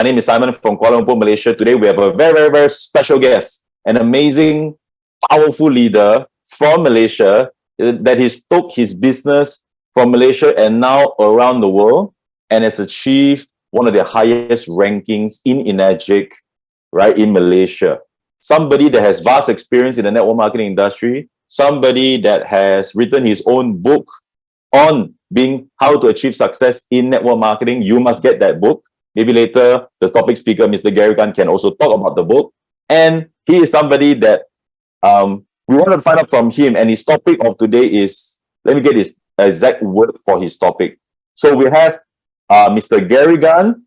My name is Simon from Kuala Lumpur, Malaysia. Today we have a very, very, very special guest, an amazing, powerful leader from Malaysia that has took his business from Malaysia and now around the world and has achieved one of the highest rankings in 𝐼𝐻𝐺, right, in Malaysia. Somebody that has vast experience in the network marketing industry, somebody that has written his own book on how to achieve success in network marketing. You must get that book. Maybe later, the topic speaker, Mr. 𝐵𝐴𝐺, can also talk about the book. And he is somebody that we want to find out from him. And his topic of today is, let me get his exact word for his topic. So we have Mr. 𝐵𝐴𝐺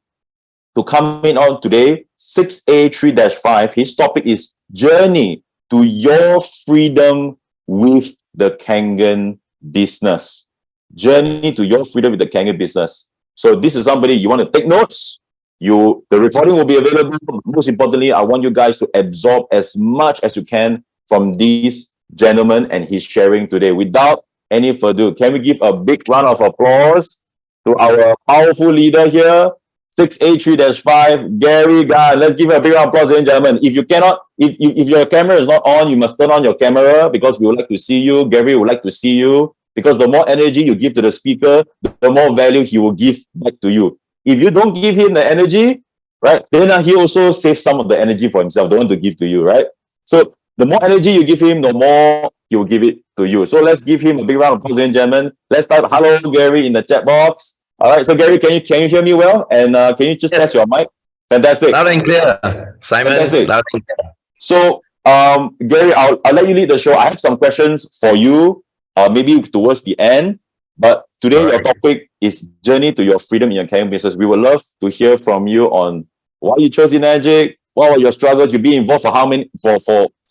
to come in on today, 6A3-5. His topic is Journey to Your Freedom with the 𝐘𝐿 Business. Journey to Your Freedom with the 𝐘𝐿 Business. So this is somebody you want to take notes. The recording will be available. Most importantly, I want you guys to absorb as much as you can from this gentleman and his sharing today. Without any further ado, can we give a big round of applause to our powerful leader here, 6A3-5, 𝐵𝐴𝐺. Let's give a big round of applause, ladies and gentlemen. If you cannot, if your camera is not on, you must turn on your camera because we would like to see you. 𝐵𝐴𝐺 would like to see you. Because the more energy you give to the speaker, the more value he will give back to you. If you don't give him the energy, right, then he also saves some of the energy for himself, don't want to give to you, right? So the more energy you give him, the more he will give it to you. So let's give him a big round of applause, ladies and gentlemen. Let's type hello, 𝐵𝐴𝐺, in the chat box. All right, so 𝐵𝐴𝐺, can you hear me well? And can you just test your mic? Fantastic. Loud and clear, Simon. Fantastic. Loud and clear. So, 𝐵𝐴𝐺, I'll let you lead the show. I have some questions for you. Maybe towards the end, but today your topic is Journey to Your Freedom in Your 𝐘𝐿 Business. We would love to hear from you on why you chose 𝐼𝐻𝐺, what were your struggles. You've been involved for how many? For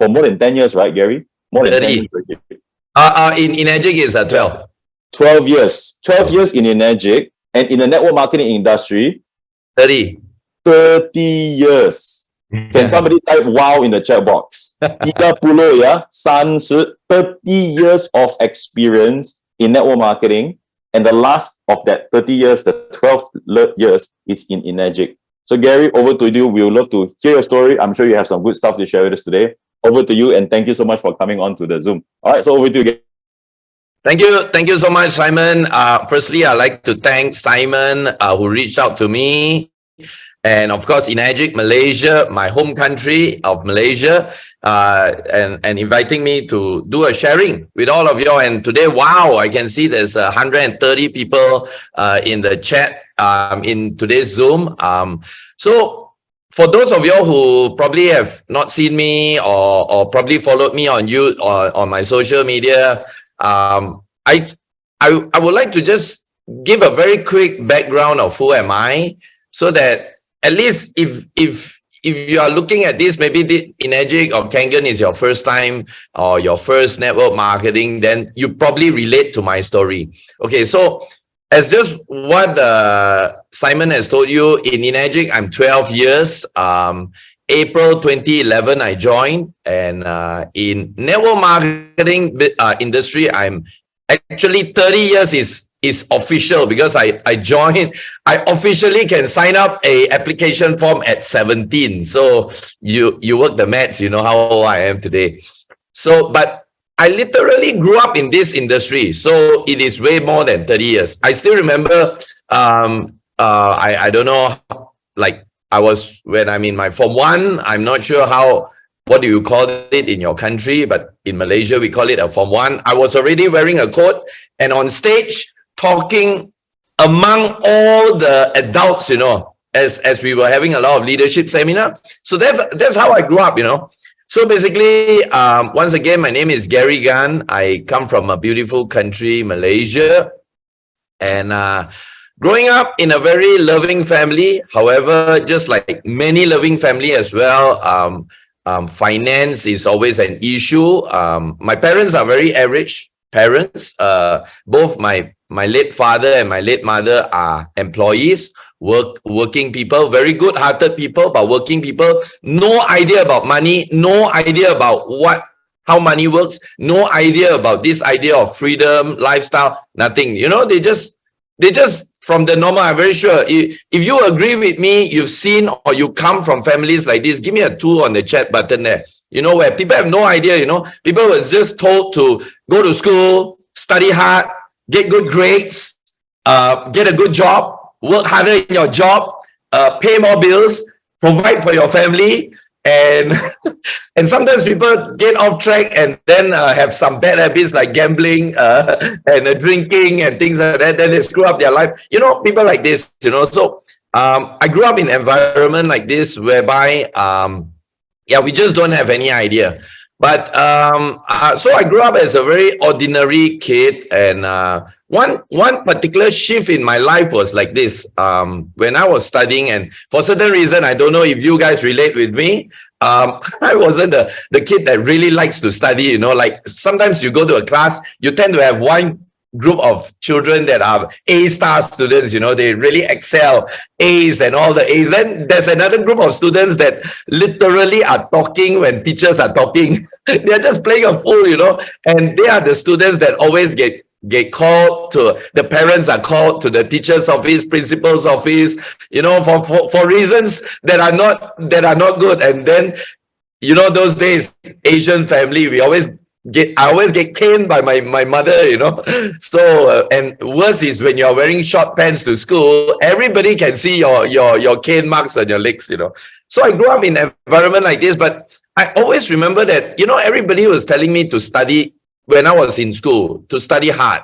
more than 10 years, right, 𝐵𝐵? More than 10 years. In 𝐼𝐻𝐺 is 12. 12 years. 12 years in 𝐼𝐻𝐺, and in the network marketing industry, 30. 30 years. Can somebody type wow in the chat box? 30 ya, 30 years of experience in network marketing, and the last of that 30 years, the 12th years, is in 𝐼𝐻𝐺. So 𝐵𝐵, over to you. We would love to hear your story. I'm sure you have some good stuff to share with us today. Over to you, and thank you so much for coming on to the Zoom. All right, so over to you. Thank you so much, Simon. Firstly, I'd like to thank Simon who reached out to me. And of course, 𝐼𝐻𝐺, Malaysia, my home country of Malaysia, and inviting me to do a sharing with all of you. And today, wow, I can see there's 130 people in the chat in today's Zoom. So for those of you who probably have not seen me or probably followed me on on my social media, I would like to just give a very quick background of who am I, so that at least if you are looking at this, maybe the 𝐼𝐻𝐺 or 𝐘𝐿 is your first time or your first network marketing, then you probably relate to my story. Okay, so as just what Simon has told you, in 𝐼𝐻𝐺, I'm 12 years. April 2011, I joined, and in network marketing industry, I'm actually 30 years is official, because I joined. I officially can sign up a application form at 17. So you work the maths, you know how old I am today. So, but I literally grew up in this industry, so it is way more than 30 years. I still remember, I don't know, like I was, when I'm in my Form 1, I'm not sure what do you call it in your country, but in Malaysia, we call it a Form 1. I was already wearing a coat and on stage talking among all the adults, you know, as we were having a lot of leadership seminar. So that's how I grew up, you know. So basically, once again, my name is 𝐵𝐴𝐺. I come from a beautiful country, Malaysia. And growing up in a very loving family, however, just like many loving family as well, finance is always an issue. My parents are very average parents. Both my late father and my late mother are employees, working people, very good-hearted people, but working people. No idea about money, no idea about how money works, no idea about this idea of freedom, lifestyle, nothing. You know, they just from the normal. I'm very sure. If you agree with me, you've seen or you come from families like this, give me a 2 on the chat button there. You know, where people have no idea, you know, people were just told to go to school, study hard, get good grades, get a good job, work harder in your job, pay more bills, provide for your family, and and sometimes people get off track and then have some bad habits like gambling and drinking and things like that. Then they screw up their life. You know, people like this. You know, so I grew up in an environment like this whereby yeah, we just don't have any idea. But so I grew up as a very ordinary kid, and one particular shift in my life was like this. When I was studying, and for certain reason, I don't know if you guys relate with me. I wasn't the kid that really likes to study. You know, like sometimes you go to a class, you tend to have one group of children that are A-star students, you know, they really excel, A's and all the A's. Then there's another group of students that literally are talking when teachers are talking. They're just playing a fool, you know, and they are the students that always get called to, the parents are called to the teacher's office, principal's office, you know, for reasons that are not good. And then, you know, those days, Asian family, I always get caned by my mother, you know. So and worse is when you're wearing short pants to school, everybody can see your cane marks on your legs, you know. So I grew up in an environment like this, but I always remember that, you know, everybody was telling me to study when I was in school, to study hard.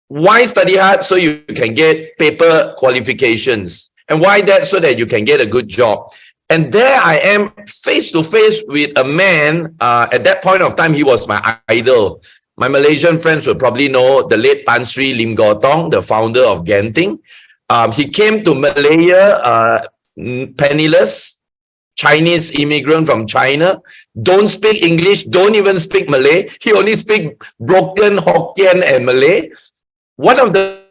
Why study hard? So you can get paper qualifications. And why that? So that you can get a good job. And there I am face to face with a man. At that point of time, he was my idol. My Malaysian friends will probably know the late Tan Sri Lim Gotong, the founder of Genting. He came to Malaya penniless, Chinese immigrant from China, don't speak English, don't even speak Malay. He only speak broken Hokkien and Malay. One of the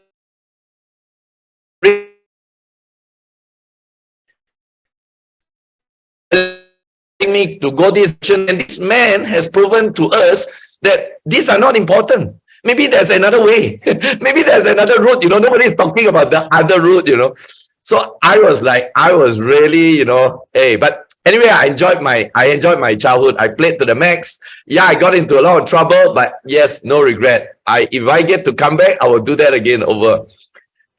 me to go this direction, and this man has proven to us that these are not important. Maybe there's another way. Maybe there's another route. You know, nobody's talking about the other route, you know. So I was really, you know, hey, but anyway, I enjoyed my childhood. I played to the max. Yeah, I got into a lot of trouble, but yes, no regret. If I get to come back, I will do that again over.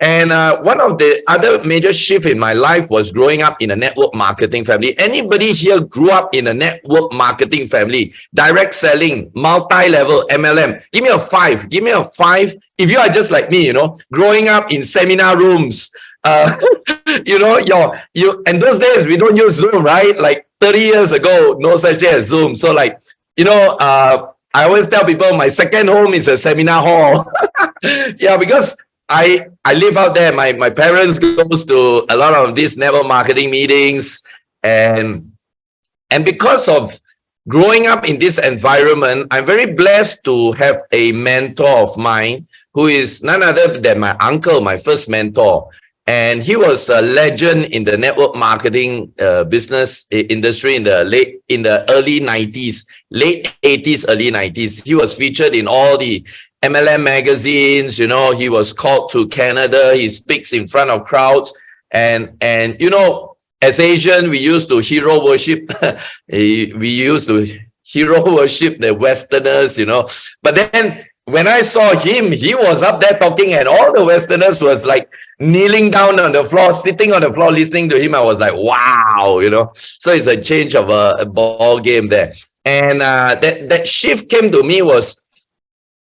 And one of the other major shift in my life was growing up in a network marketing family. Anybody here grew up in a network marketing family? Direct selling, multi-level, MLM. Give me a 5. Give me a 5. If you are just like me, you know, growing up in seminar rooms, you know, and those days we don't use Zoom, right? Like 30 years ago, no such thing as Zoom. So like, you know, I always tell people my second home is a seminar hall. Yeah, because I live out there. My parents goes to a lot of these network marketing meetings, and because of growing up in this environment, I'm very blessed to have a mentor of mine who is none other than my uncle, my first mentor. And he was a legend in the network marketing business industry in the early 90s, late 80s, early 90s. He was featured in all the MLM magazines, you know, he was called to Canada, he speaks in front of crowds, and you know, as Asian, we used to hero worship, we used to hero worship the Westerners, you know, but then when I saw him, he was up there talking and all the Westerners was like kneeling down on the floor, sitting on the floor, listening to him. I was like, wow, you know, so it's a change of a ball game there. And that shift came to me was,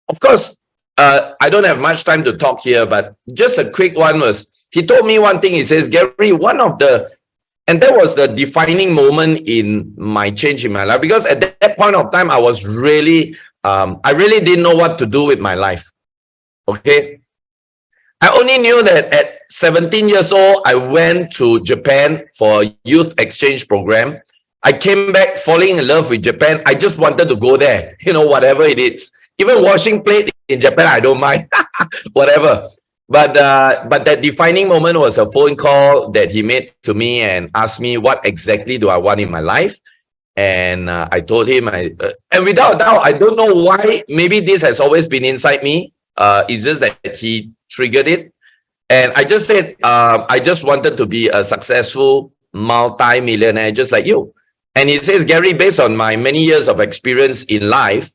of course, I don't have much time to talk here, but just a quick one was, he told me one thing. He says, Gary, and that was the defining moment in my change in my life, because at that point of time, I was really, I really didn't know what to do with my life. Okay. I only knew that at 17 years old, I went to Japan for a youth exchange program. I came back falling in love with Japan. I just wanted to go there, you know, whatever it is. Even washing plate in Japan, I don't mind, whatever. But that defining moment was a phone call that he made to me and asked me what exactly do I want in my life. And I told him, and without doubt, I don't know why, maybe this has always been inside me. It's just that he triggered it. And I just said, I just wanted to be a successful multi-millionaire, just like you. And he says, Gary, based on my many years of experience in life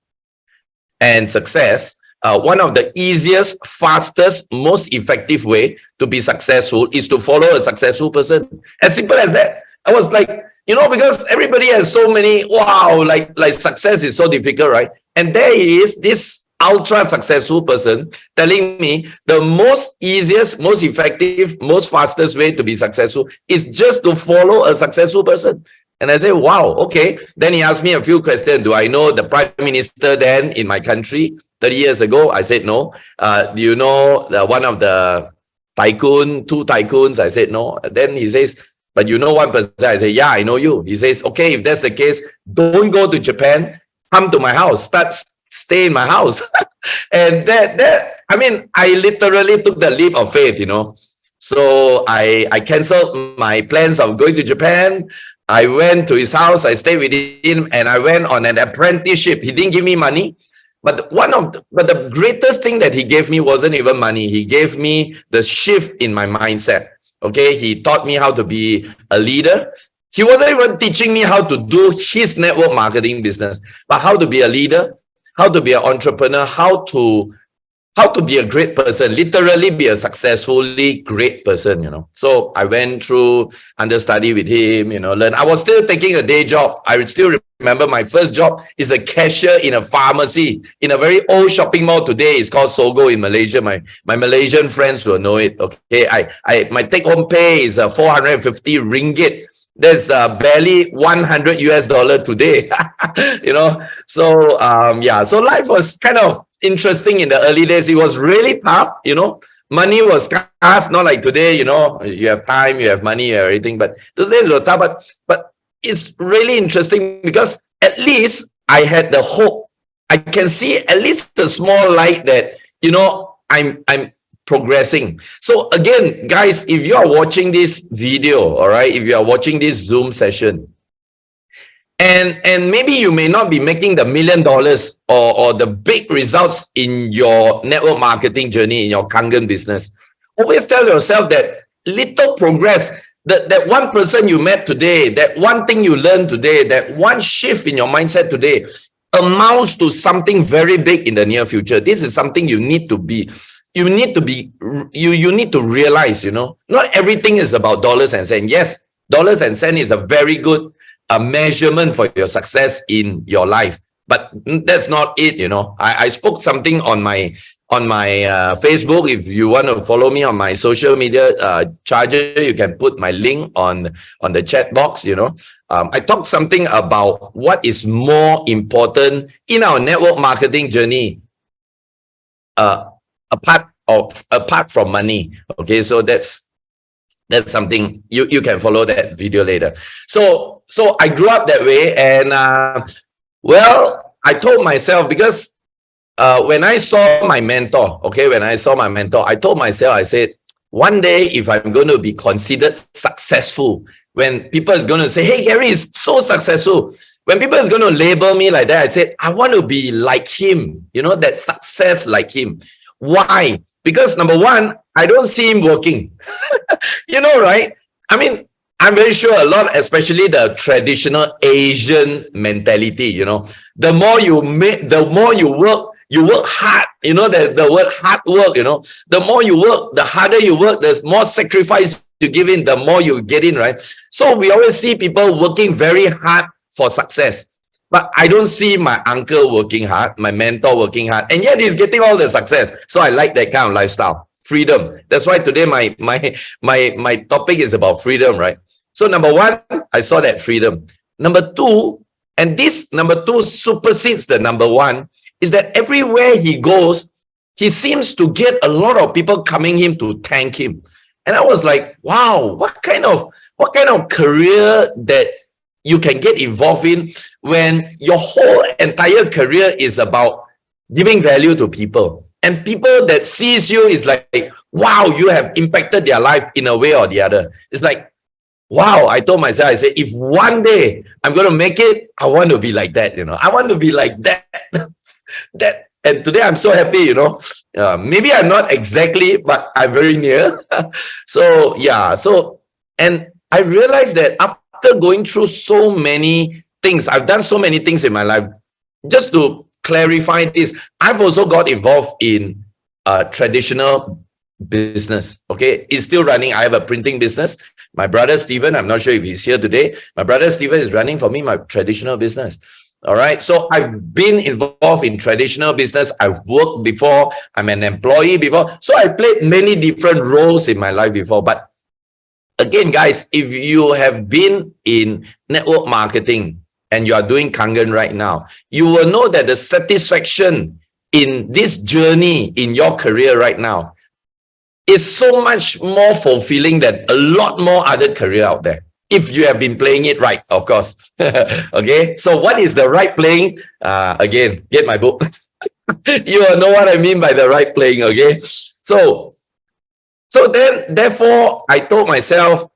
and success, one of the easiest, fastest, most effective way to be successful is to follow a successful person. As simple as that. I was like, you know, because everybody has so many, wow, like success is so difficult, right? And there he is, this ultra successful person telling me the most easiest, most effective, most fastest way to be successful is just to follow a successful person. And I said, wow, okay. Then he asked me a few questions. Do I know the prime minister then in my country 30 years ago? I said, no. Do you know one of the two tycoons? I said, no. Then he says, but you know one person? I said, yeah, I know you. He says, okay, if that's the case, don't go to Japan. Come to my house. Stay in my house. And I mean, I literally took the leap of faith, you know. So I canceled my plans of going to Japan. I went to his house, I stayed with him, and I went on an apprenticeship. He didn't give me money, but the greatest thing that he gave me wasn't even money. He gave me the shift in my mindset. Okay, he taught me how to be a leader. He wasn't even teaching me how to do his network marketing business, but how to be a leader, how to be an entrepreneur, how to be a great person, literally be a successfully great person, you know. So I went through understudy with him, you know, learn. I was still taking a day job. I still remember my first job is a cashier in a pharmacy in a very old shopping mall today. It's called Sogo in Malaysia. My Malaysian friends will know it. Okay, my take-home pay is 450 ringgit. There's barely $100 US today, you know. So yeah, so life was kind of interesting in the early days. It was really tough, you know. Money was scarce, not like today, you know. You have time, you have money, you have everything. But those days were tough. But it's really interesting because at least I had the hope. I can see at least a small light that, you know, I'm progressing. So again, guys, if you are watching this video, all right, if you are watching this Zoom session, and maybe you may not be making the $1 million or the big results in your network marketing journey, in your Kangen business, always tell yourself that little progress, that one person you met today, that one thing you learned today, that one shift in your mindset today amounts to something very big in the near future. This is something you need to realize, you know. Not everything is about dollars and cents. Yes, dollars and cents is a very good measurement for your success in your life, but that's not it, you know. I spoke something on my Facebook. If you want to follow me on my social media, Charger, you can put my link on the chat box, you know. I talked something about what is more important in our network marketing journey, apart from money. Okay, so that's something you can follow that video later. So I grew up that way, and well, I told myself, because when I saw my mentor, I told myself, I said, one day if I'm going to be considered successful, when people is going to say, hey, Gary is so successful, when people is going to label me like that, I said, I want to be like him, you know, that success like him. Why? Because number one, I don't see him working. You know, right? I mean, I'm very sure a lot, especially the traditional Asian mentality, you know, the more you work hard, you know, the word hard work, you know, the more you work, the harder you work, there's more sacrifice you give in, the more you get in, right? So we always see people working very hard for success. But I don't see my uncle working hard, my mentor working hard, and yet he's getting all the success. So I like that kind of lifestyle, freedom. That's why today my topic is about freedom, right? So number one, I saw that freedom. Number two, and this number two supersedes the number one, is that everywhere he goes, he seems to get a lot of people coming him to thank him. And I was like, wow, what kind of career that you can get involved in when your whole entire career is about giving value to people, and people that sees you is like, wow, you have impacted their life in a way or the other. It's like, wow. I told myself, I said, if one day I'm going to make it, I want to be like that, you know. I want to be like that And today I'm so happy, you know. Maybe I'm not exactly, but I'm very near. So yeah, and I realized that after going through so many things, I've done so many things in my life. Just to clarify this, I've also got involved in traditional business. Okay, it's still running. I have a printing business. My brother Stephen, I'm not sure if he's here today. My brother Stephen is running for me my traditional business. All right, so I've been involved in traditional business. I've worked before. I'm an employee before. So I played many different roles in my life before. But again, guys, if you have been in network marketing and you are doing Kangen right now, you will know that the satisfaction in this journey in your career right now is so much more fulfilling than a lot more other career out there. If you have been playing it right, of course. Okay, so what is the right playing? Again, get my book. You will know what I mean by the right playing. Okay, so then therefore I told myself,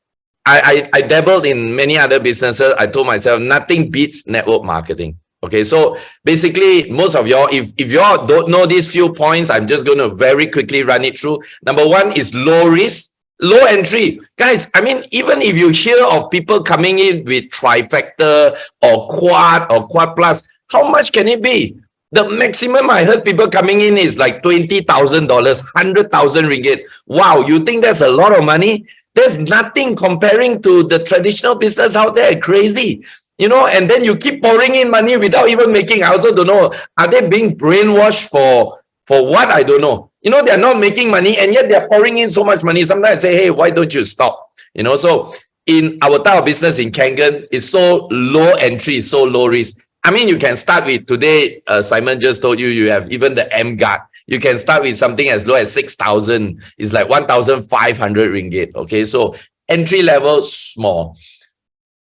I dabbled in many other businesses. I told myself nothing beats network marketing. Okay, so basically most of y'all, if y'all don't know these few points, I'm just going to very quickly run it through. Number one is low risk, low entry. Guys, I mean, even if you hear of people coming in with trifecta or quad plus, how much can it be? The maximum I heard people coming in is like $20,000, 100,000 ringgit. Wow, you think that's a lot of money? There's nothing comparing to the traditional business out there. Crazy. You know, and then you keep pouring in money without even making. I also don't know, are they being brainwashed for what? I don't know. You know, they're not making money and yet they're pouring in so much money. Sometimes I say, hey, why don't you stop? You know, so in our type of business in Kangen, it's so low entry, so low risk. I mean, you can start with today, Simon just told you have even the M-Guard. You can start with something as low as 6,000. It's like 1,500 ringgit. Okay, so entry level, small.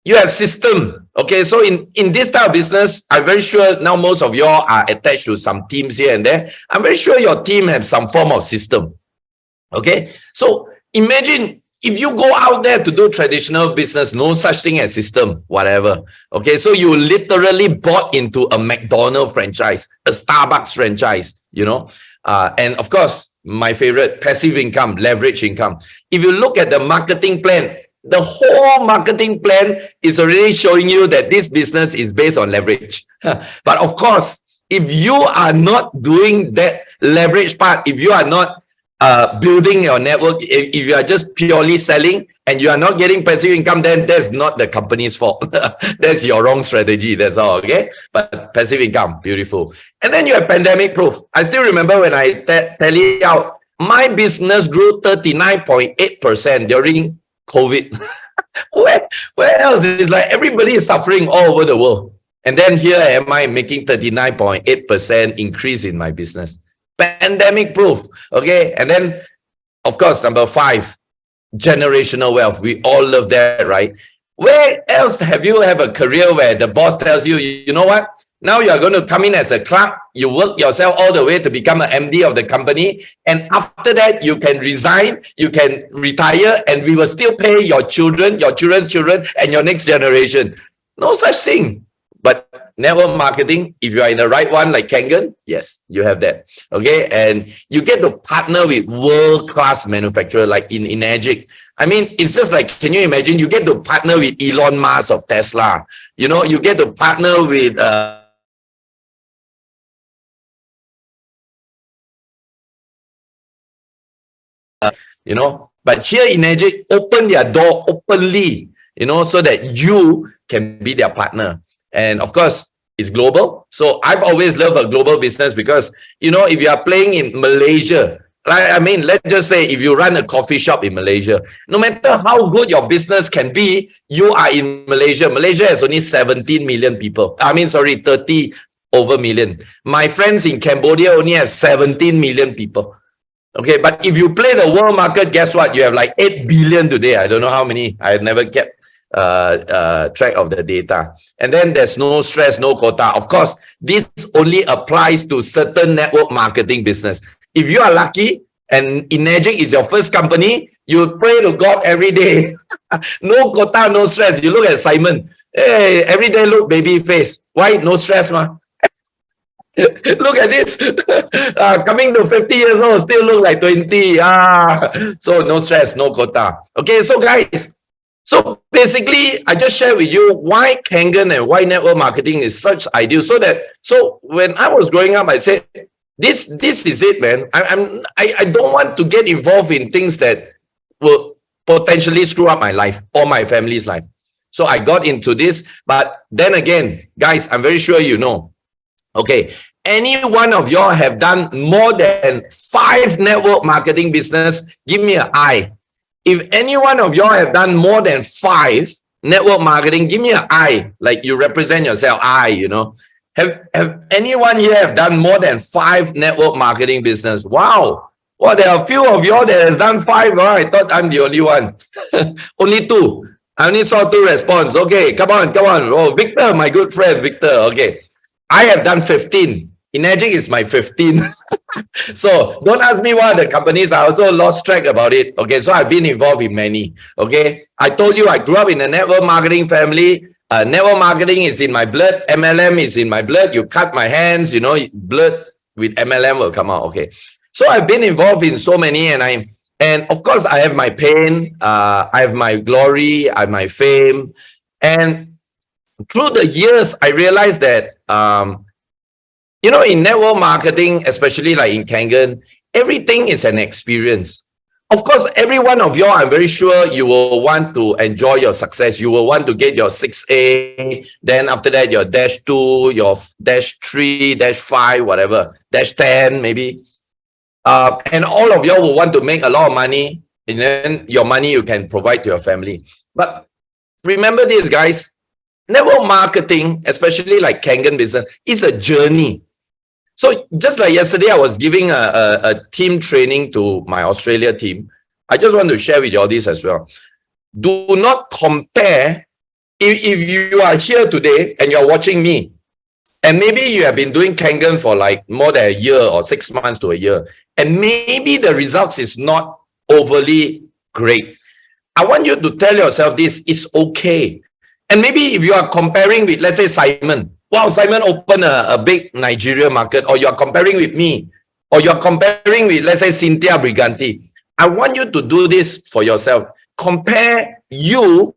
You have system. Okay, so in this type of business, I'm very sure now most of y'all are attached to some teams here and there. I'm very sure your team have some form of system. Okay, so imagine if you go out there to do traditional business, no such thing as system, whatever. Okay, so you literally bought into a McDonald's franchise, a Starbucks franchise, you know, and of course, my favorite, passive income, leverage income. If you look at the marketing plan, the whole marketing plan is already showing you that this business is based on leverage. But of course, if you are not doing that leverage part, if you are not building your network, if you are just purely selling and you are not getting passive income, then that's not the company's fault. That's your wrong strategy. That's all. Okay. But passive income, beautiful. And then you have pandemic proof. I still remember when I tally out, my business grew 39.8% during COVID. where else? It's like everybody is suffering all over the world. And then here am I making 39.8% increase in my business. Pandemic proof. Okay. And then, of course, number 5, generational wealth. We all love that, right? Where else have you have a career where the boss tells you, you know what? Now you are going to come in as a clerk. You work yourself all the way to become an MD of the company. And after that, you can resign, you can retire, and we will still pay your children, your children's children, and your next generation. No such thing. But network marketing, if you are in the right one, like Kangen, yes, you have that. Okay. And you get to partner with world-class manufacturer like in 𝐼𝐺𝐻. I mean, it's just like, can you imagine? You get to partner with Elon Musk of Tesla. You know, you get to partner with you know, but here in 𝐼𝐺𝐻, open their door openly, you know, so that you can be their partner. And of course, it's global. So I've always loved a global business because, you know, if you are playing in Malaysia, like, I mean, let's just say if you run a coffee shop in Malaysia, no matter how good your business can be, you are in Malaysia. Malaysia has only 17 million people. I mean, sorry, 30 over million. My friends in Cambodia only have 17 million people. Okay, but if you play the world market, guess what? You have like 8 billion today. I don't know how many. I've never kept track of the data. And then there's no stress, no quota. Of course, this only applies to certain network marketing business. If you are lucky and 𝐼𝐺𝐻 is your first company, you pray to God every day. No quota, no stress. You look at Simon. Hey, every day look baby face. Why? No stress, ma. Look at this. Coming to 50 years old, still look like 20. So no stress, no quota. Okay, so guys, so basically, I just share with you why Kangen and why network marketing is such ideal. So when I was growing up, I said, this is it, man. I don't want to get involved in things that will potentially screw up my life or my family's life. So I got into this. But then again, guys, I'm very sure you know. Okay, any one of y'all have done more than 5 network marketing business? Give me an I. If any one of y'all have done more than 5 network marketing, give me an I. Like you represent yourself, I, you know. Have anyone here have done more than 5 network marketing business? Wow. Well, there are a few of y'all that has done 5. Oh, I thought I'm the only one. Only 2. I only saw 2 response. Okay, come on. Oh, Victor, my good friend, Victor. Okay. I have done 15. 𝐷𝐻𝐿𝐴𝐺𝐻 is my 15. So don't ask me what the companies. I also lost track about it. Okay, so I've been involved in many. Okay, I told you I grew up in a network marketing family. Network marketing is in my blood. MLM is in my blood. You cut my hands, you know, blood with MLM will come out. Okay, so I've been involved in so many, and of course I have my pain. I have my glory. I have my fame, and through the years, I realized that, you know, in network marketing, especially like in Kangen, everything is an experience. Of course, every one of you, I'm very sure you will want to enjoy your success. You will want to get your 6A, then after that, your -2, your -3, -5, whatever, -10 maybe. And all of you will want to make a lot of money, and then your money you can provide to your family. But remember this, guys. Network marketing, especially like Kangen business, is a journey. So just like yesterday, I was giving a team training to my Australia team. I just want to share with you all this as well. Do not compare. If you are here today and you're watching me, and maybe you have been doing Kangen for like more than a year or 6 months to a year, and maybe the results is not overly great. I want you to tell yourself this is okay. And maybe if you are comparing with, let's say, Simon. Wow, Simon opened a big Nigeria market, or you're comparing with me, or you're comparing with, let's say, Cynthia Briganti. I want you to do this for yourself. Compare you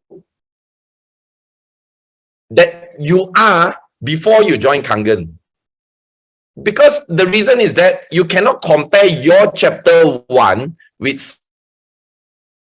that you are before you join Kangen. Because the reason is that you cannot compare your chapter 1 with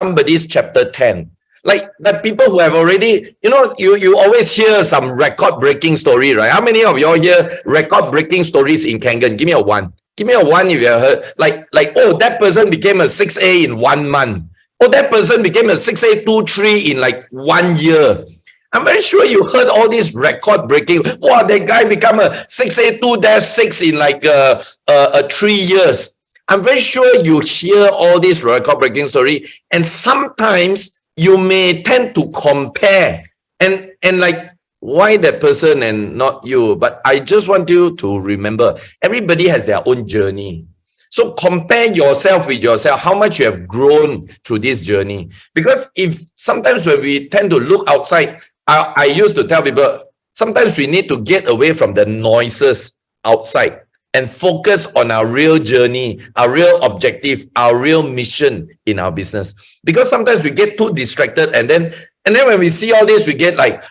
somebody's chapter 10. Like the people who have already, you know, you always hear some record-breaking story, right? How many of you all hear record-breaking stories in Kangen? Give me a 1. Give me a 1 if you have heard. Like, oh, that person became a 6A in 1 month. Oh, that person became a 6A 2-3 in like 1 year. I'm very sure you heard all these record-breaking. Wow, that guy become a 6A 2-6 in like 3 years. I'm very sure you hear all these record-breaking story, and sometimes you may tend to compare and like, why that person and not you? But I just want you to remember, everybody has their own journey. So compare yourself with yourself, how much you have grown through this journey. Because if sometimes when we tend to look outside, I used to tell people, sometimes we need to get away from the noises outside and focus on our real journey, our real objective, our real mission in our business. Because sometimes we get too distracted, and then when we see all this, we get like,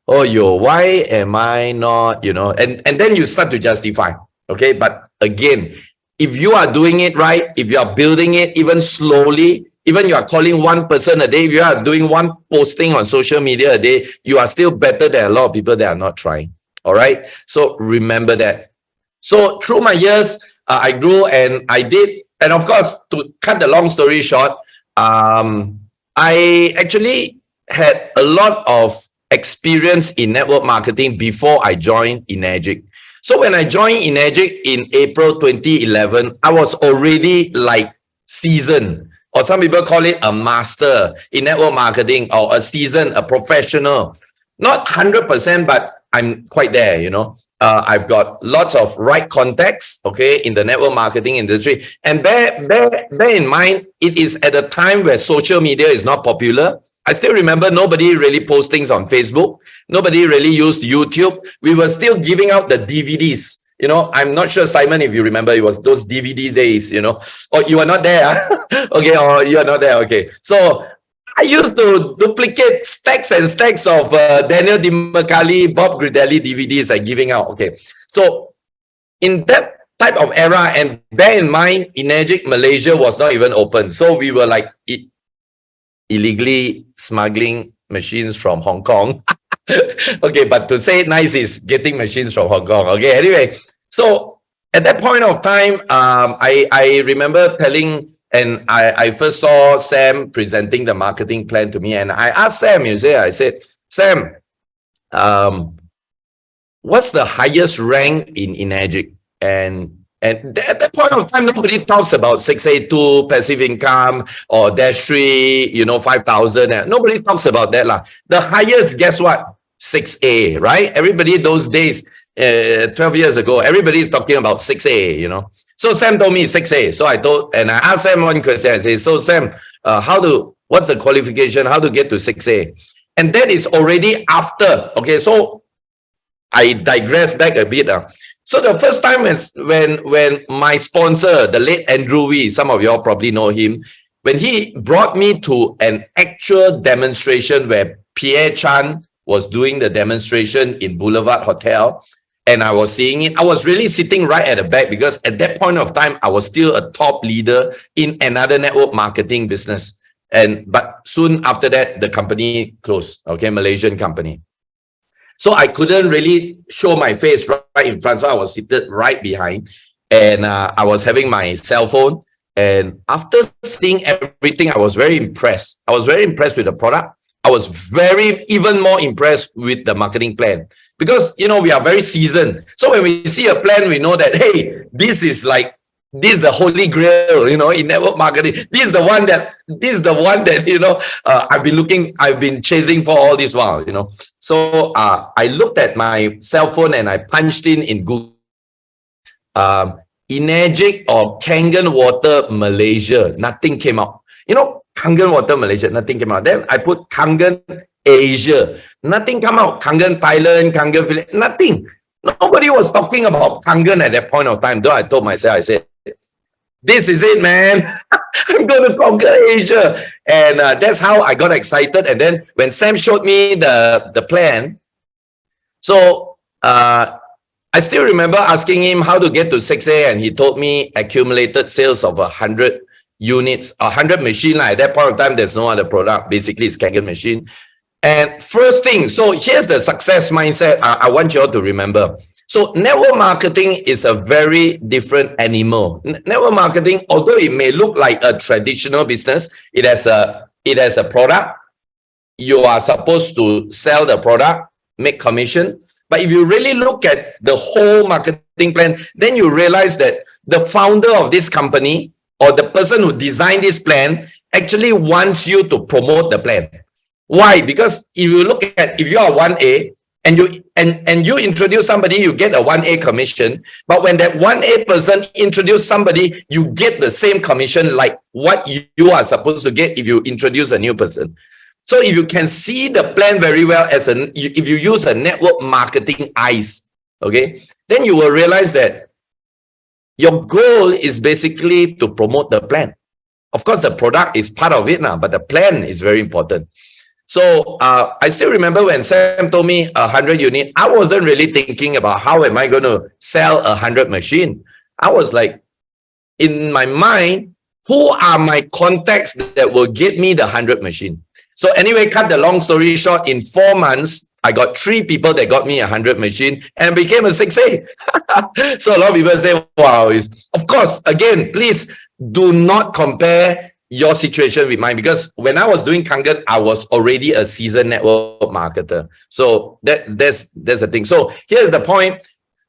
oh yo, why am I not, you know, and then you start to justify. Okay, but again, if you are doing it right, if you are building it even slowly, even you are calling 1 person a day, if you are doing 1 posting on social media a day, you are still better than a lot of people that are not trying. All right, so remember that. So through my years, I grew and I did. And of course, to cut the long story short, I actually had a lot of experience in network marketing before I joined 𝐷𝐻𝐿𝐴𝐺𝐻. So when I joined 𝐷𝐻𝐿𝐴𝐺𝐻 in April 2011, I was already like seasoned, or some people call it a master in network marketing, or a seasoned, a professional. Not 100%, but I'm quite there, you know. I've got lots of right contacts, okay, in the network marketing industry. And bear in mind, it is at a time where social media is not popular. I still remember nobody really post things on Facebook. Nobody really used YouTube. We were still giving out the DVDs. You know, I'm not sure, Simon, if you remember, it was those DVD days, you know. Or you are not there. Okay, or you are not there. Okay. So I used to duplicate stacks and stacks of Daniel DiMarcali, Bob Gridelli DVDs and giving out. Okay. So in that type of era, and bear in mind, 𝐉𝐴𝐺𝐿𝐴 Malaysia was not even open. So we were like illegally smuggling machines from Hong Kong. Okay, but to say it nice is getting machines from Hong Kong. Okay, anyway, so at that point of time, I remember telling, and I first saw Sam presenting the marketing plan to me, and I asked Sam, I said, Sam, what's the highest rank in 𝐉𝐴𝐺𝐿𝐴? And at that point of time, nobody talks about 6A2, passive income, or Dash 3, you know, 5,000. Nobody talks about that. The highest, guess what? 6A, right? Everybody those days, 12 years ago, everybody is talking about 6A, you know. So Sam told me 6A. So I asked Sam one question. I said, so Sam, what's the qualification? How to get to 6A? And that is already after. Okay, so I digress back a bit. So the first time when my sponsor, the late Andrew Wee, some of y'all probably know him, when he brought me to an actual demonstration where Pierre Chan was doing the demonstration in Boulevard Hotel, and I was seeing it, I was really sitting right at the back because at that point of time, I was still a top leader in another network marketing business. But soon after that, the company closed, okay, Malaysian company. So I couldn't really show my face right in front. So I was seated right behind, and I was having my cell phone. And after seeing everything, I was very impressed. I was very impressed with the product. I was even more impressed with the marketing plan because, you know, we are very seasoned. So when we see a plan, we know that, hey, this is the holy grail, you know, in network marketing. This is the one that, you know, I've been chasing for all this while, you know. So I looked at my cell phone and I punched in Google, 𝐉𝐴𝐺𝐿𝐴 or Kangen Water Malaysia. Nothing came out. You know, Kangen Water Malaysia, nothing came out. Then I put Kangen Asia. Nothing come out. Kangen Thailand, Kangen Philippines, nothing. Nobody was talking about Kangen at that point of time. Though I told myself, I said, this is it, man. I'm going to conquer Asia. And that's how I got excited. And then when Sam showed me the plan, so I still remember asking him how to get to 6A, and he told me accumulated sales of 100 units, 100 machine. At that point of time, there's no other product. Basically, it's Kangen machine. And first thing, so here's the success mindset I want you all to remember. So network marketing is a very different animal. Network marketing, although it may look like a traditional business, it has a product. You are supposed to sell the product, make commission. But if you really look at the whole marketing plan, then you realize that the founder of this company or the person who designed this plan actually wants you to promote the plan. Why? Because if you are 1A, and you introduce somebody, you get a 1A commission. But when that 1A person introduce somebody, you get the same commission like what you are supposed to get if you introduce a new person. So if you can see the plan very well if you use a network marketing eyes, okay, then you will realize that your goal is basically to promote the plan. Of course, the product is part of it now, but the plan is very important. So I still remember when Sam told me 100 unit, I wasn't really thinking about how am I going to sell 100 machine. I was like, in my mind, who are my contacts that will get me the 100 machine? So anyway, cut the long story short, in 4 months, I got 3 people that got me 100 machine and became a 6A. So a lot of people say, wow, of course, again, please do not compare your situation with mine, because when I was doing Kangen, I was already a seasoned network marketer. So that's the thing. So here's the point.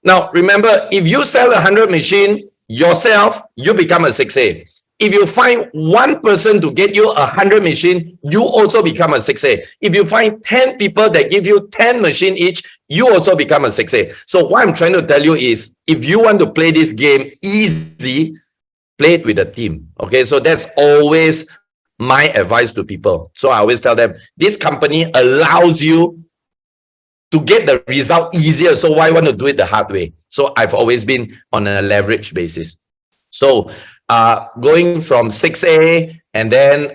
Now, remember, if you sell 100 machine yourself, you become a 6A. If you find one person to get you 100 machine, you also become a 6A. If you find 10 people that give you 10 machine each, you also become a 6A. So what I'm trying to tell you is, if you want to play this game easy, play it with a team. Okay, so that's always my advice to people. So I always tell them, this company allows you to get the result easier. So why want to do it the hard way? So I've always been on a leverage basis. So going from 6A, and then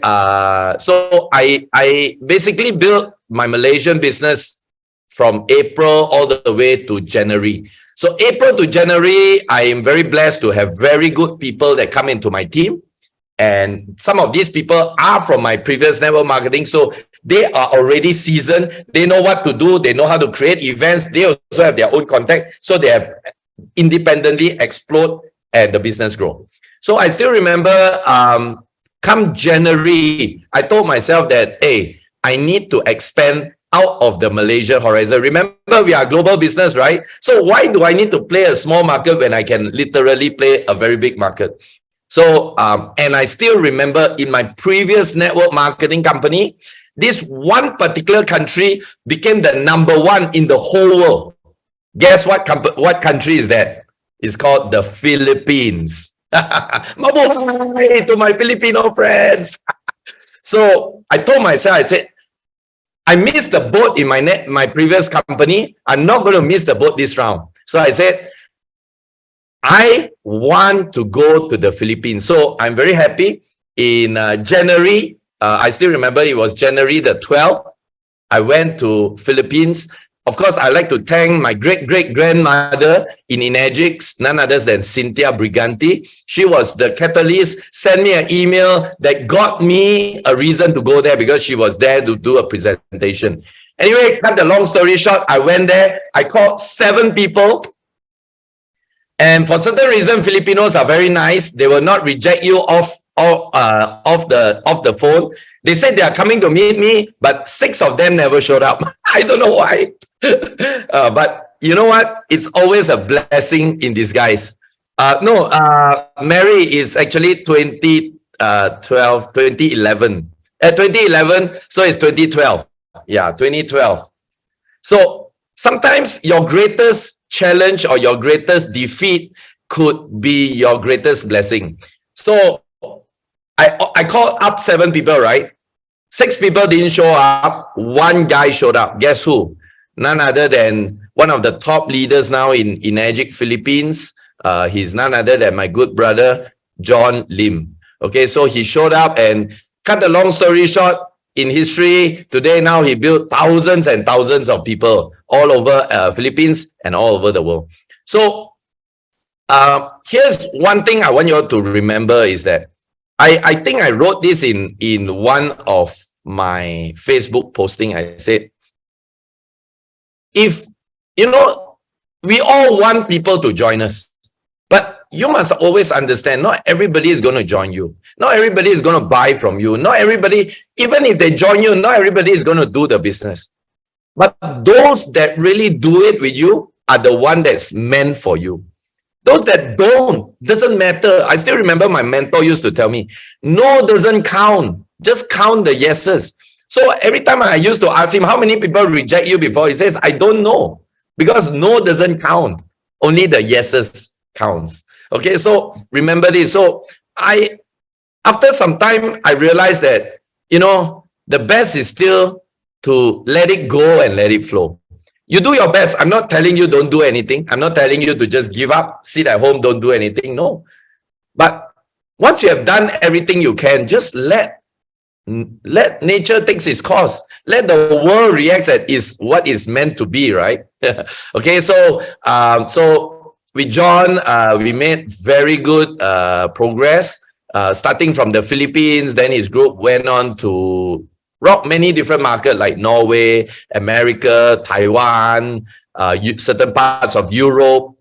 so I basically built my Malaysian business from April all the way to January. So April to January, I am very blessed to have very good people that come into my team. And some of these people are from my previous network marketing. So they are already seasoned. They know what to do. They know how to create events. They also have their own contact. So they have independently explode and the business grow. So I still remember come January, I told myself that, hey, I need to expand out of the Malaysia horizon. Remember, we are a global business, right? So why do I need to play a small market when I can literally play a very big market? So, and I still remember in my previous network marketing company, this one particular country became the #1 in the whole world. Guess what country is that? It's called the Philippines. Mabuhay to my Filipino friends. So I told myself, I said, I missed the boat in my previous company. I'm not going to miss the boat this round. So I said, I want to go to the Philippines. So I'm very happy. In January, I still remember it was January the 12th. I went to Philippines. Of course, I like to thank my great-great-grandmother in 𝐼𝐚𝐺, none other than Cynthia Briganti. She was the catalyst, sent me an email that got me a reason to go there because she was there to do a presentation. Anyway, cut the long story short, I went there. I called 7 people. And for certain reason, Filipinos are very nice. They will not reject you off the phone. They said they are coming to meet me, but 6 of them never showed up. I don't know why. But you know what? It's always a blessing in disguise. Mary is actually 2011. 2011, so it's 2012. Yeah, 2012. So sometimes your greatest challenge or your greatest defeat could be your greatest blessing. So I called up 7 people, right? 6 people didn't show up. 1 guy showed up. Guess who? None other than one of the top leaders now in 𝐼𝐴𝐺 Philippines. He's none other than my good brother, John Lim. Okay, so he showed up, and cut the long story short, in history, today now he built thousands and thousands of people all over Philippines and all over the world. So here's one thing I want you all to remember is that I think I wrote this in one of my Facebook posting. I said, if, you know, we all want people to join us, but you must always understand, not everybody is going to join you. Not everybody is going to buy from you. Not everybody, even if they join you, not everybody is going to do the business. But those that really do it with you are the one that's meant for you. Those that don't, doesn't matter. I still remember my mentor used to tell me, no doesn't count. Just count the yeses. So every time I used to ask him, how many people reject you before? He says, I don't know. Because no doesn't count. Only the yeses counts. Okay, so remember this. So after some time, I realized that, you know, the best is still to let it go and let it flow. You do your best. I'm not telling you don't do anything. I'm not telling you to just give up, sit at home, don't do anything. No. But once you have done everything you can, just let nature take its course. Let the world react at is what is meant to be, right? Okay, so with John, we made very good progress, starting from the Philippines. Then his group went on to rock many different markets like Norway, America, Taiwan, certain parts of Europe,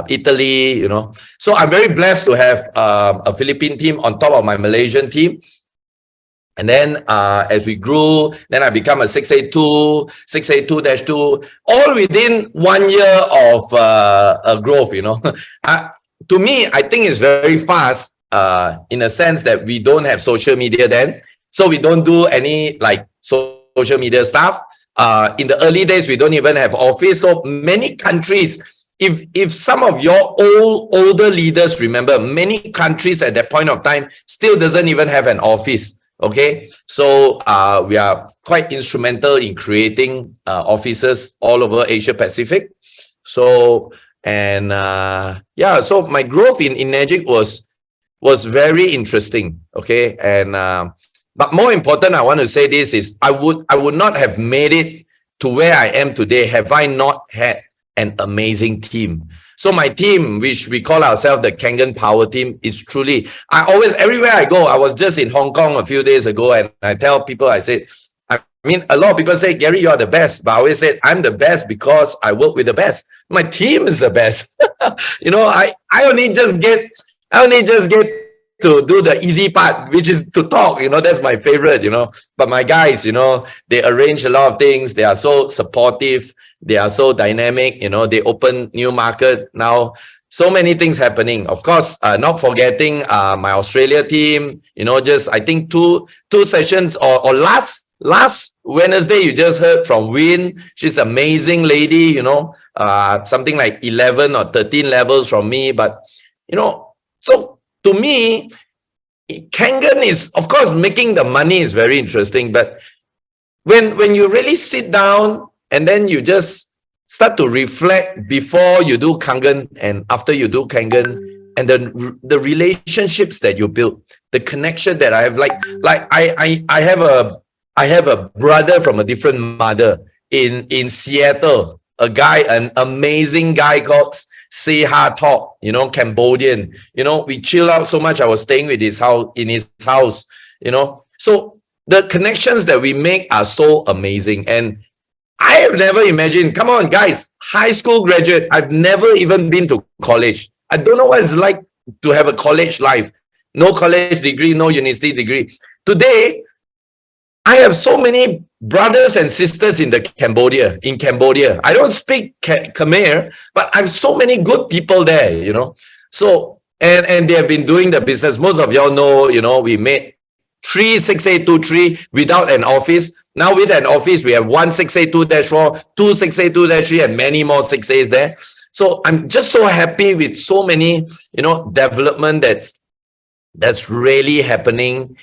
Italy, you know. So I'm very blessed to have a Philippine team on top of my Malaysian team. And then as we grew, then I become a 6A2, 6A2-2, all within 1 year of growth, you know. To me, I think it's very fast in a sense that we don't have social media then. So we don't do any like social media stuff. In the early days, we don't even have office. So many countries, if some of your older leaders remember, many countries at that point of time still doesn't even have an office. Okay, so we are quite instrumental in creating offices all over Asia Pacific. So and yeah, so my growth in 𝐉𝐴𝐺𝐽 was very interesting. Okay, and but more important, I want to say this is I would not have made it to where I am today have I not had an amazing team. So my team, which we call ourselves the Kangen Power Team, is truly, I always, everywhere I go, I was just in Hong Kong a few days ago, and I tell people, I said, I mean, a lot of people say, Gary, you're the best, but I always say, I'm the best because I work with the best. My team is the best. You know, I only just get to do the easy part, which is to talk, you know, that's my favorite, you know. But my guys, you know, they arrange a lot of things. They are so supportive. They are so dynamic, you know, they open new market now. So many things happening. Of course, not forgetting my Australia team, you know, just I think two sessions or last Wednesday, you just heard from Win. She's an amazing lady, you know, something like 11 or 13 levels from me. But, you know, so to me, Kangen is, of course, making the money is very interesting. But when you really sit down and then you just start to reflect before you do Kangen and after you do Kangen, and then the relationships that you build, the connection that I have, like I have a brother from a different mother in Seattle, a guy, an amazing guy called 𝐷𝐻𝐴, you know, Cambodian. You know, we chill out so much. I was staying with his house, in his house, you know. So the connections that we make are so amazing. And I have never imagined, come on, guys, high school graduate, I've never even been to college. I don't know what it's like to have a college life. No college degree, no university degree. Today, I have so many brothers and sisters in Cambodia. I don't speak Khmer, but I have so many good people there, you know. So, and they have been doing the business. Most of y'all know, you know, we made 3 6823 without an office. Now with an office, we have 1 682-4, 2 682-3, and many more 6As there. So I'm just so happy with so many, you know, development that's really happening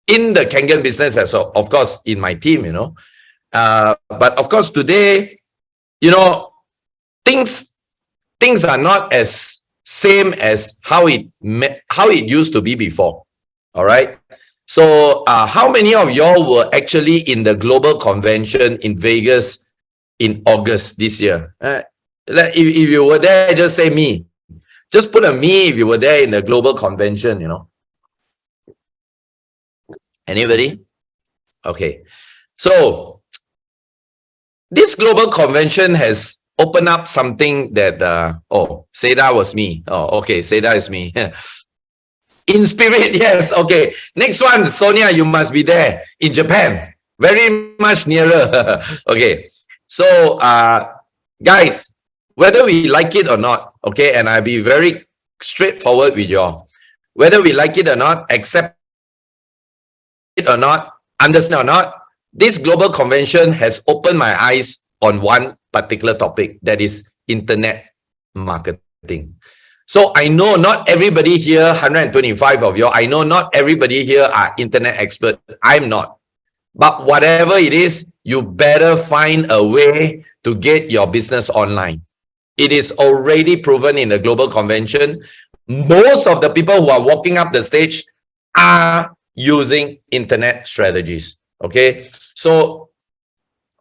in the Kangen business, as of course in my team, you know. But of course today, you know, things are not as same as how it used to be before. All right. So how many of y'all were actually in the global convention in Vegas in August this year? If you were there, just say me. Just put a me if you were there in the global convention, you know. Anybody? Okay. So this global convention has opened up something that, oh, 𝐷𝐻𝐴 was me. Oh, okay. 𝐷𝐻𝐴 is me. In spirit, yes. Okay. Next one, Sonia, you must be there in Japan. Very much nearer. Okay. So, guys, whether we like it or not, okay, and I'll be very straightforward with y'all. Whether we like it or not, accept it or not, understand or not, this global convention has opened my eyes on one particular topic, that is internet marketing. So I know not everybody here, 125 of you, I know not everybody here are internet expert. I'm not. But whatever it is, you better find a way to get your business online. It is already proven in the global convention. Most of the people who are walking up the stage are using internet strategies. Okay. So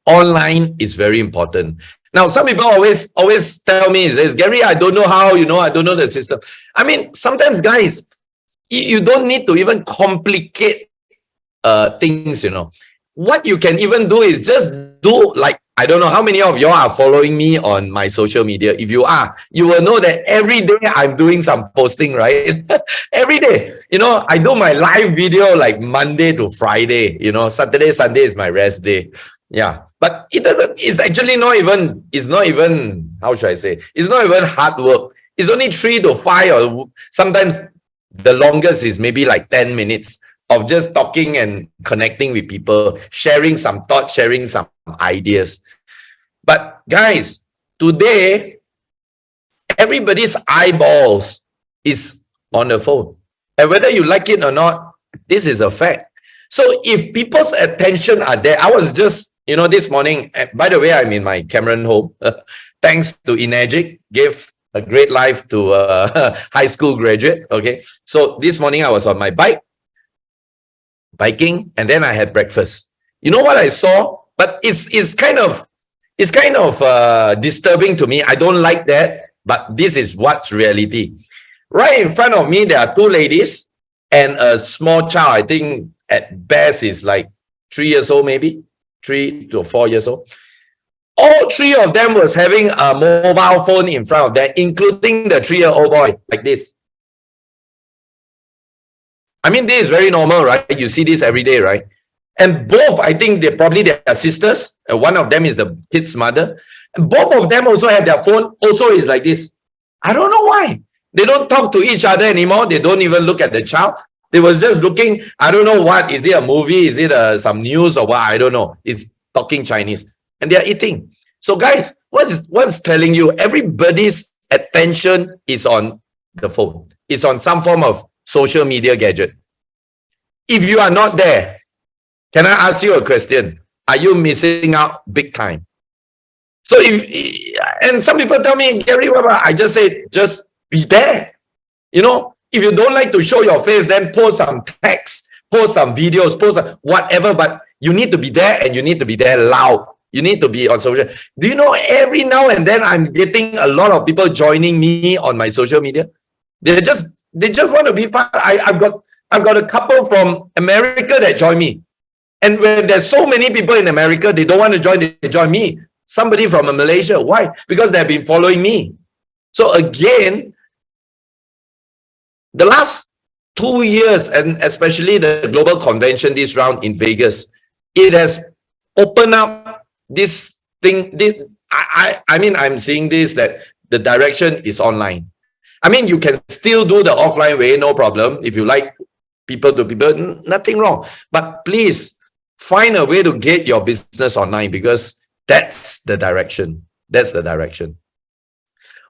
online is very important. Now, some people always tell me, says, Gary, I don't know how, you know, I don't know the system. I mean, sometimes, guys, you don't need to even complicate things, you know. What you can even do is just do, like, I don't know how many of you are following me on my social media. If you are, you will know that every day I'm doing some posting, right? Every day, you know, I do my live video like Monday to Friday, you know, Saturday, Sunday is my rest day. Yeah. But it's actually not even, how should I say? It's not even hard work. It's only 3 to 5, or sometimes the longest is maybe like 10 minutes of just talking and connecting with people, sharing some thoughts, sharing some ideas. But guys, today, everybody's eyeballs is on the phone. And whether you like it or not, This is a fact. So if people's attention are there, I was just, this morning, by the way, I'm in my Cameron home. Thanks to 𝐉𝐴𝐺𝐽, gave a great life to a high school graduate. Okay. So this morning I was on my biking, and then I had breakfast. You know what I saw? But it's kind of disturbing to me. I don't like that, but this is what's reality. Right in front of me, there are two ladies and a small child. I think at best is like 3 years old, maybe 3 to 4 years old. All three of them was having a mobile phone in front of them, including the 3-year-old boy, like this. I mean, this is very normal, right? You see this every day, right? And both, I think they are sisters. One of them is the kid's mother. And both of them also have their phone, also is like this. I don't know why. They don't talk to each other anymore. They don't even look at the child. They was just looking, I don't know what. Is it a movie? Is it some news or what? I don't know. It's talking Chinese. And they are eating. So guys, what's telling you? Everybody's attention is on the phone. It's on some form of social media gadget. If you are not there, can I ask you a question? Are you missing out big time? So and some people tell me, Gary, I just say, just be there. If you don't like to show your face, then post some text, post some videos, post whatever, but you need to be there, and you need to be there loud. You need to be on social. Do you know, every now and then I'm getting a lot of people joining me on my social media. They just want to be part. I've got a couple from America that join me. And when there's so many people in America, they don't want to join, they join me. Somebody from Malaysia. Why? Because they've been following me. So again, the last 2 years, and especially the global convention this round in Vegas, it has opened up this thing. I mean, I'm seeing this, that the direction is online. I mean, you can still do the offline way, no problem. If you like people to people, nothing wrong. But please find a way to get your business online, because that's the direction. That's the direction.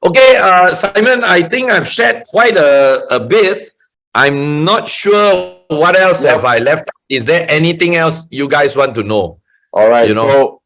Okay, Simon, I think I've shared quite a bit. I'm not sure what else have I left. Is there anything else you guys want to know? All right. So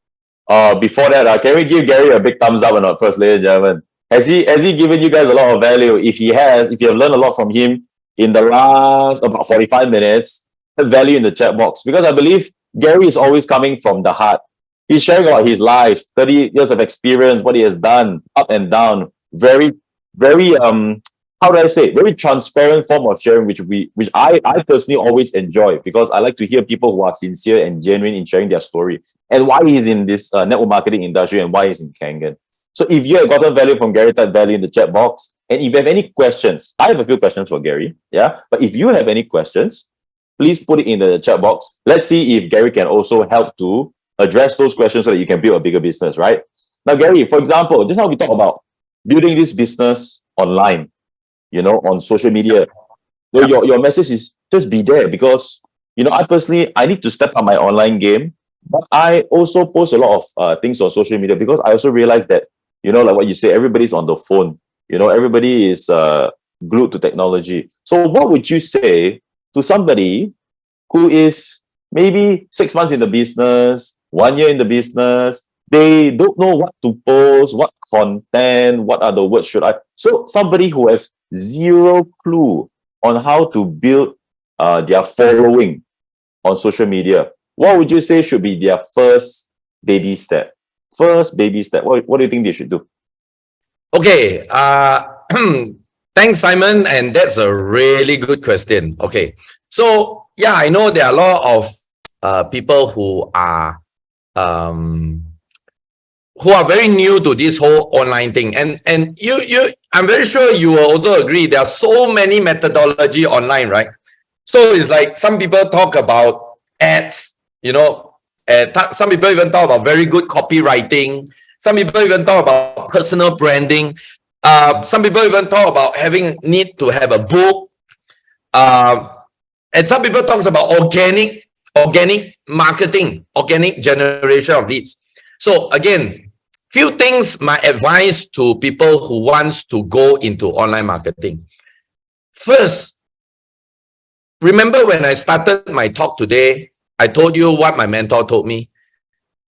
before that, can we give Gary a big thumbs up or not first, ladies and gentlemen? Has he given you guys a lot of value? If he has, if you have learned a lot from him in the last about 45 minutes, have value in the chat box. Because I believe Gary is always coming from the heart. He's sharing about his life, 30 years of experience, what he has done, up and down. Very, very, how do I say, very transparent form of sharing, which I personally always enjoy, because I like to hear people who are sincere and genuine in sharing their story and why he's in this network marketing industry and why he's in Kangen. So if you have gotten value from Gary, type value in the chat box. And if you have any questions, I have a few questions for Gary. Yeah. But if you have any questions, please put it in the chat box. Let's see if Gary can also help to address those questions so that you can build a bigger business, right? Now, Gary, for example, just how we talk about building this business online, on social media. So your message is just be there, because, I personally, I need to step up my online game, but I also post a lot of things on social media, because I also realize that, like what you say, everybody's on the phone, everybody is glued to technology. So what would you say to somebody who is maybe 6 months in the business, 1 year in the business, they don't know what to post, what content, what are the words should I... So somebody who has zero clue on how to build their following on social media, what would you say should be their first baby step? First baby step. What do you think they should do? Okay. Thanks, Simon. And that's a really good question. Okay. So, yeah, I know there are a lot of people who are very new to this whole online thing. And I'm very sure you will also agree, there are so many methodology online, right? So it's like some people talk about ads, some people even talk about very good copywriting. Some people even talk about personal branding. Some people even talk about need to have a book. And some people talk about organic marketing, organic generation of leads. So again, few things, my advice to people who wants to go into online marketing. First, remember when I started my talk today, I told you what my mentor told me.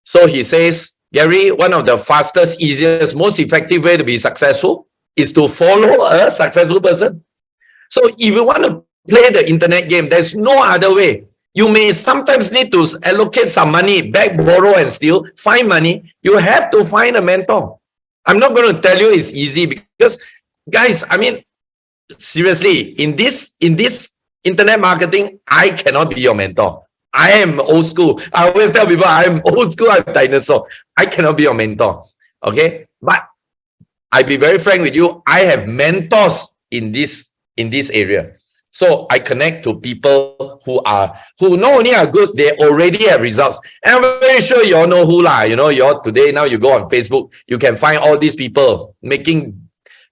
So he says, Gary, one of the fastest, easiest, most effective way to be successful is to follow a successful person. So if you want to play the internet game, there's no other way. You may sometimes need to allocate some money, beg, borrow, and steal, find money. You have to find a mentor. I'm not going to tell you it's easy because, guys, I mean, seriously, in this internet marketing, I cannot be your mentor. I am old school. I always tell people I'm old school, I'm dinosaur. I cannot be your mentor. Okay? But I'll be very frank with you. I have mentors in this area. So I connect to people who not only are good, they already have results. And I'm very sure you all know who lah. You know, today now you go on Facebook, you can find all these people making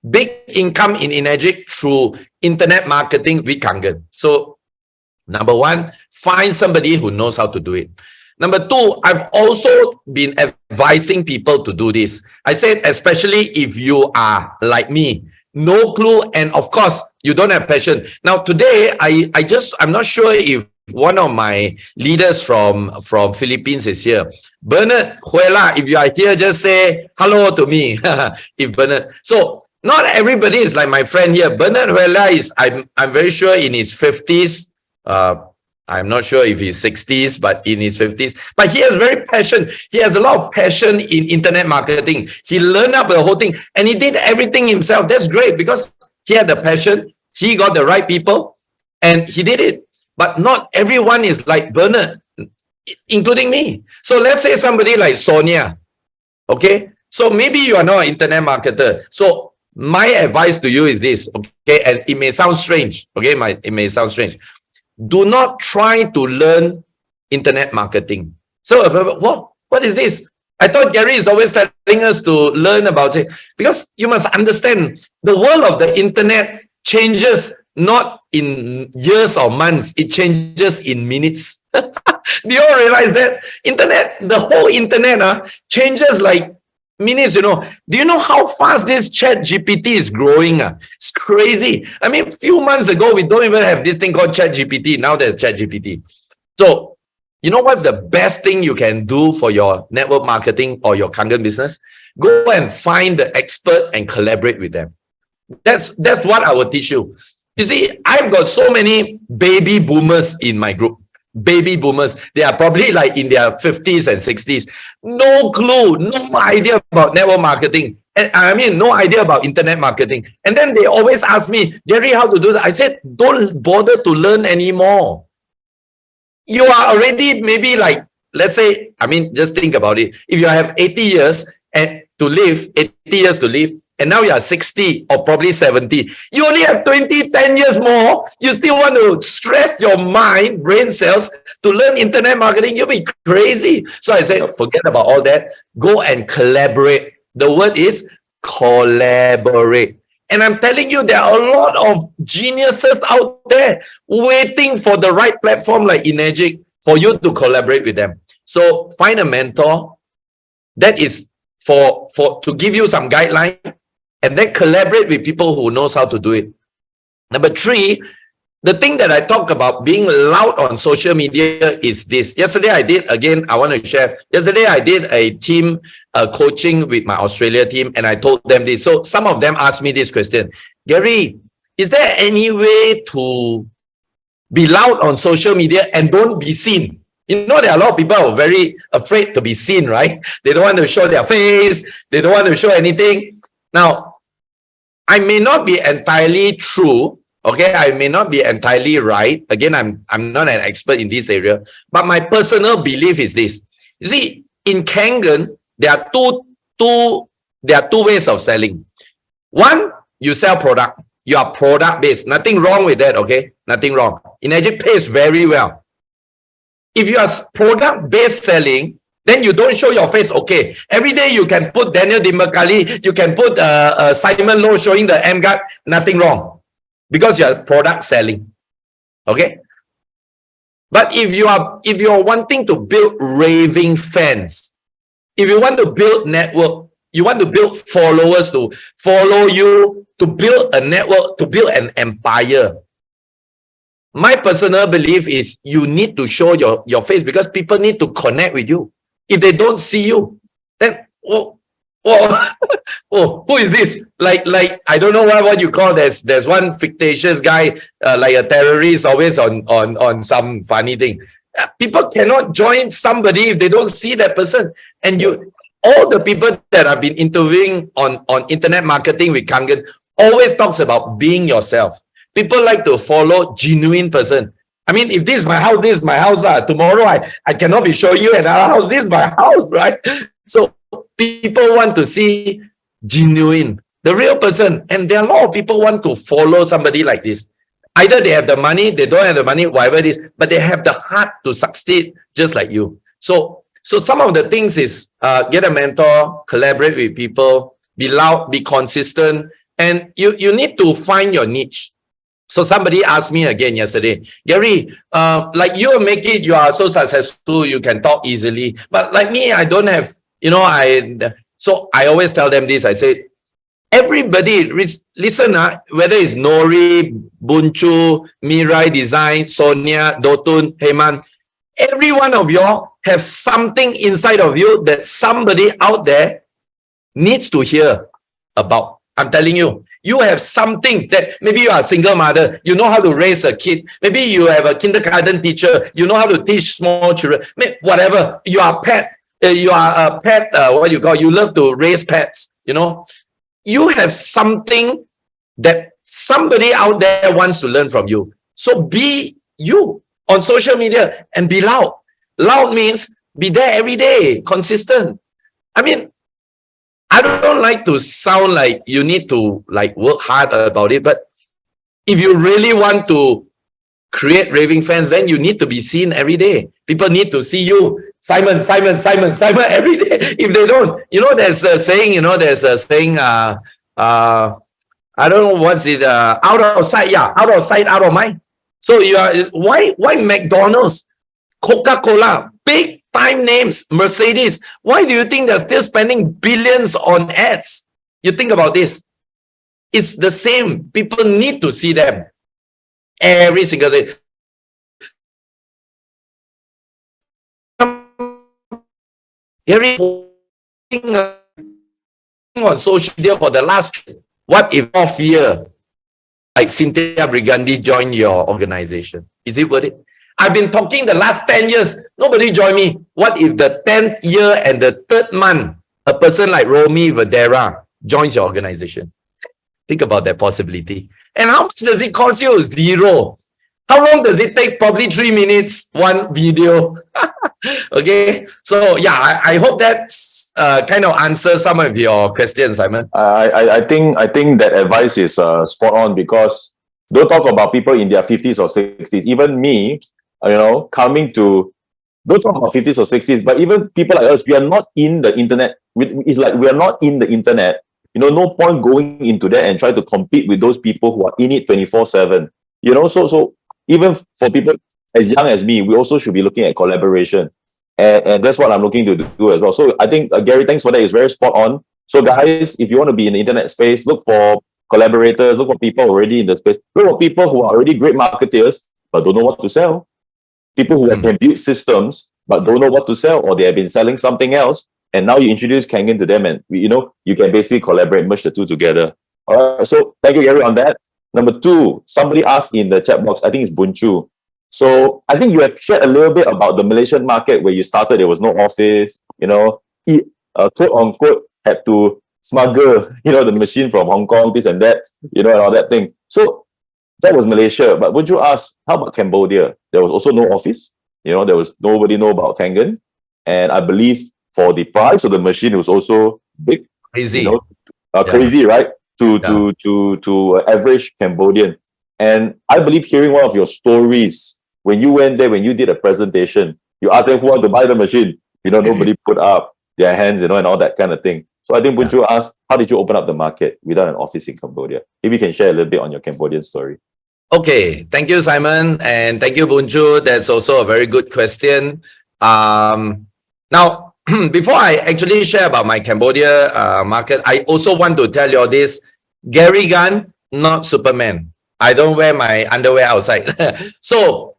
big income in 𝐉𝐴𝐺𝐺 through internet marketing with 𝐘𝐿𝐴𝐺. So number one, find somebody who knows how to do it. Number two, I've also been advising people to do this. I said, especially if you are like me, no clue, and of course, you don't have passion. Now, today, I'm not sure if one of my leaders from Philippines is here. Bernard Huela, if you are here, just say hello to me. If Bernard. So, not everybody is like my friend here. Bernard Huela is, I'm very sure, in his 50s. I'm not sure if he's 60s, but in his 50s. But he has very passion. He has a lot of passion in internet marketing. He learned up the whole thing and he did everything himself. That's great because he had the passion. He got the right people and he did it. But not everyone is like Bernard, including me. So let's say somebody like Sonia. Okay. So maybe you are not an internet marketer. So my advice to you is this. Okay. And it may sound strange. Okay. It may sound strange. Do not try to learn internet marketing. So, what is this? I thought Gary is always telling us to learn about it. Because you must understand, the world of the internet changes not in years or months. It changes in minutes. Do you all realize that? The whole internet changes like minutes, you know. Do you know how fast this ChatGPT is growing? It's crazy. I mean, a few months ago, we don't even have this thing called ChatGPT. Now there's ChatGPT. So, you know what's the best thing you can do for your network marketing or your 𝐘𝐿𝐴𝐺 business? Go and find the expert and collaborate with them. That's what I will teach you. You see, I've got so many baby boomers in my group. Baby boomers, they are probably like in their 50s and 60s. No clue, no idea about network marketing. And I mean, no idea about internet marketing. And then they always ask me, Gary, how to do that? I said, don't bother to learn anymore. You are already maybe like, let's say, I mean, just think about it. If you have 80 years to live, and now you are 60 or probably 70, you only have 10 years more. You still want to stress your mind, brain cells, to learn internet marketing. You'll be crazy. So I said, forget about all that. Go and collaborate. The word is collaborate. And I'm telling you, there are a lot of geniuses out there waiting for the right platform like 𝐉𝐴𝐺𝐺 for you to collaborate with them. So find a mentor that is to give you some guideline, and then collaborate with people who knows how to do it. Number three, the thing that I talk about being loud on social media is this. Yesterday I did, again, I want to share. Yesterday I did a team coaching with my Australia team, and I told them this. So some of them asked me this question. Gary, is there any way to be loud on social media and don't be seen? You know, there are a lot of people who are very afraid to be seen, right? They don't want to show their face. They don't want to show anything. Now, I may not be entirely true. Okay, I may not be entirely right. Again, I'm not an expert in this area, but my personal belief is this. You see, in 𝐘𝐿𝐴𝐺, there are two ways of selling. One, you sell product. You are product based. Nothing wrong with that. Okay, nothing wrong. 𝐉𝐴𝐺 pays very well. If you are product based selling, then you don't show your face. Okay, every day you can put Daniel Dimmakali, you can put Simon Low showing the M guard. Nothing wrong. Because you are product selling. Okay. But if you are wanting to build raving fans, if you want to build network, you want to build followers to follow you, to build a network, to build an empire, My personal belief is you need to show your face because people need to connect with you. If they don't see you, then who is this? Like I don't know what you call. There's one fictitious guy like a terrorist, always on some funny thing. People cannot join somebody if they don't see that person. And all the people that have been interviewing on internet marketing with Kangen always talks about being yourself. People like to follow genuine person. I mean, if this is my house, this is my house. Tomorrow I cannot be showing you another house. This is my house, right? So people want to see genuine, the real person. And there are a lot of people want to follow somebody like this. Either they have the money, they don't have the money, whatever it is, but they have the heart to succeed just like you. So some of the things is get a mentor, collaborate with people, be loud, be consistent, and you need to find your niche. So somebody asked me again yesterday, Gary, like you make it, you are so successful, you can talk easily. But like me, I don't have, so I always tell them this, I say, everybody, listen, whether it's Nori, Bunchu, Mirai Design, Sonia, Dotun, Heyman, every one of y'all have something inside of you that somebody out there needs to hear about. I'm telling you. You have something that maybe you are a single mother, you know how to raise a kid. Maybe you have a kindergarten teacher, you know how to teach small children. Whatever, you are a pet, you love to raise pets, You have something that somebody out there wants to learn from you. So be you on social media and be loud. Loud means be there every day, consistent. I mean, I don't like to sound like you need to work hard about it, but if you really want to create raving fans, then you need to be seen every day. People need to see you, Simon, every day. If they don't, there's a saying, I don't know what's it, out of sight, out of sight, out of mind. So why McDonald's, Coca-Cola, big time names, Mercedes, why do you think they're still spending billions on ads? You think about this. It's the same. People need to see them every single day. On social media for the last, what if off year, like Cynthia Brigandi joined your organization? Is it worth it? I've been talking the last 10 years. Nobody joined me. What if the 10th year and the 3rd month, a person like Romy Vadera joins your organization? Think about that possibility. And how much does it cost you? 0. How long does it take? Probably 3 minutes, one video. Okay. So yeah, I hope that's kind of answers some of your questions, Simon. I think that advice is spot on, because don't talk about people in their 50s or 60s. Even me, don't talk about 50s or 60s, but even people like us, we are not in the internet. It's like we are not in the internet. No point going into that and try to compete with those people who are in it 24/7. So even for people as young as me, we also should be looking at collaboration. And that's what I'm looking to do as well. So I think, Gary, thanks for that. It's very spot on. So guys, if you want to be in the internet space, look for collaborators, look for people already in the space. Look for people who are already great marketeers, but don't know what to sell. People who can build systems, but don't know what to sell, or they have been selling something else. And now you introduce Kangen to them, and you can basically collaborate, merge the two together. All right. So thank you, Gary, on that. Number 2, somebody asked in the chat box, I think it's Bunchu. So I think you have shared a little bit about the Malaysian market where you started. There was no office, quote unquote, had to smuggle, the machine from Hong Kong, this and that, and all that thing. So that was Malaysia. But would you ask, how about Cambodia? There was also no office. There was nobody know about Kangen. And I believe for the price of the machine, it was also big. Crazy. Crazy, right? To average Cambodian. And I believe hearing one of your stories, when you went there, when you did a presentation, you asked them who want to buy the machine. Nobody put up their hands, and all that kind of thing. So I think Bunchu asked, how did you open up the market without an office in Cambodia? Maybe you can share a little bit on your Cambodian story. Okay, thank you, Simon, and thank you, Bunchu. That's also a very good question. Now, before I actually share about my Cambodia market, I also want to tell you all this. Gary Gan, not Superman. I don't wear my underwear outside. So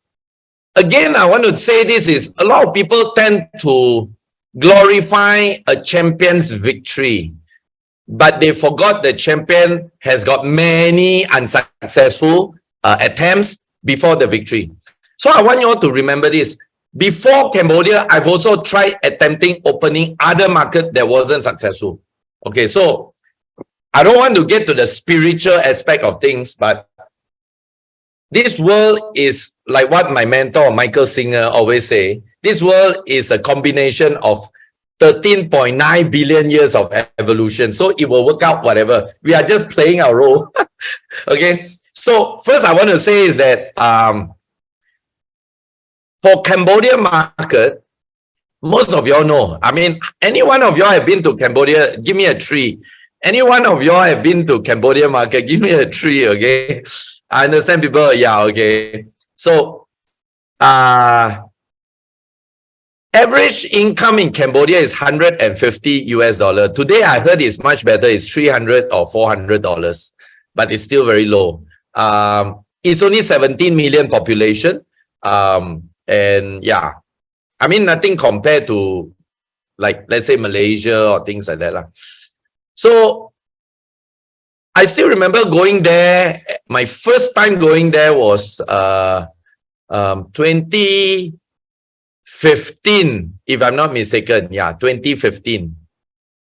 again, I want to say this is a lot of people tend to glorify a champion's victory, but they forgot the champion has got many unsuccessful attempts before the victory. So I want you all to remember this. Before Cambodia, I've also tried attempting opening other market that wasn't successful. Okay, so I don't want to get to the spiritual aspect of things, but this world is like what my mentor, Michael Singer, always say. This world is a combination of 13.9 billion years of evolution. So it will work out whatever. We are just playing our role. Okay. So first I want to say is that for Cambodia market, most of y'all know. I mean, any one of y'all have been to Cambodia, give me a 3. Any one of y'all have been to Cambodia market, give me a 3, okay? I understand people, yeah, okay. So, average income in Cambodia is $150. Today, I heard it's much better. It's $300 or $400, but it's still very low. It's only 17 million population. And yeah, I mean, nothing compared to, like, let's say Malaysia or things like that. So I still remember going there. My first time going there was 2015, if I'm not mistaken. Yeah, 2015.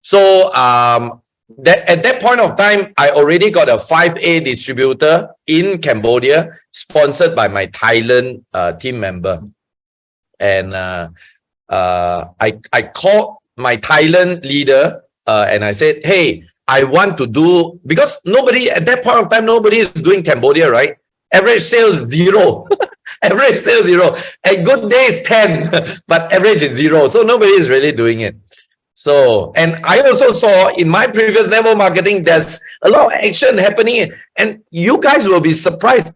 So at that point of time, I already got a 5A distributor in Cambodia, sponsored by my Thailand team member. And I called my Thailand leader and I said, hey, I want to do, because nobody, at that point of time, nobody is doing Cambodia, right? Average sales 0. Average sales 0. A good day is 10, but average is 0. So nobody is really doing it. So, and I also saw in my previous network marketing, there's a lot of action happening, and you guys will be surprised.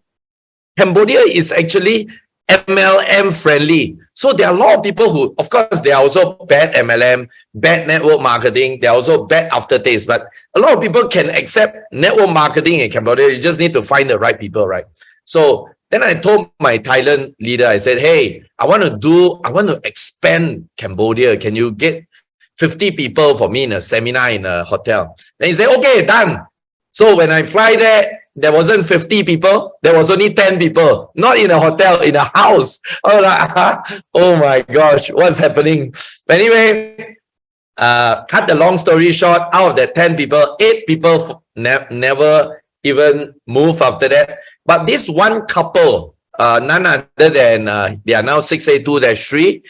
Cambodia is actually MLM friendly. So there are a lot of people who, of course, they are also bad MLM, bad network marketing. They are also bad aftertaste, but a lot of people can accept network marketing in Cambodia. You just need to find the right people, right? So then I told my Thailand leader, I said, hey, I want to expand Cambodia. Can you get 50 people for me in a seminar in a hotel? Then he said, okay, done. So when I fly there, there wasn't 50 people. There was only 10 people, not in a hotel, in a house. Oh my gosh, what's happening? But anyway, cut the long story short, out of that 10 people, 8 people never even move after that. But this one couple, none other than, they are now 682-3,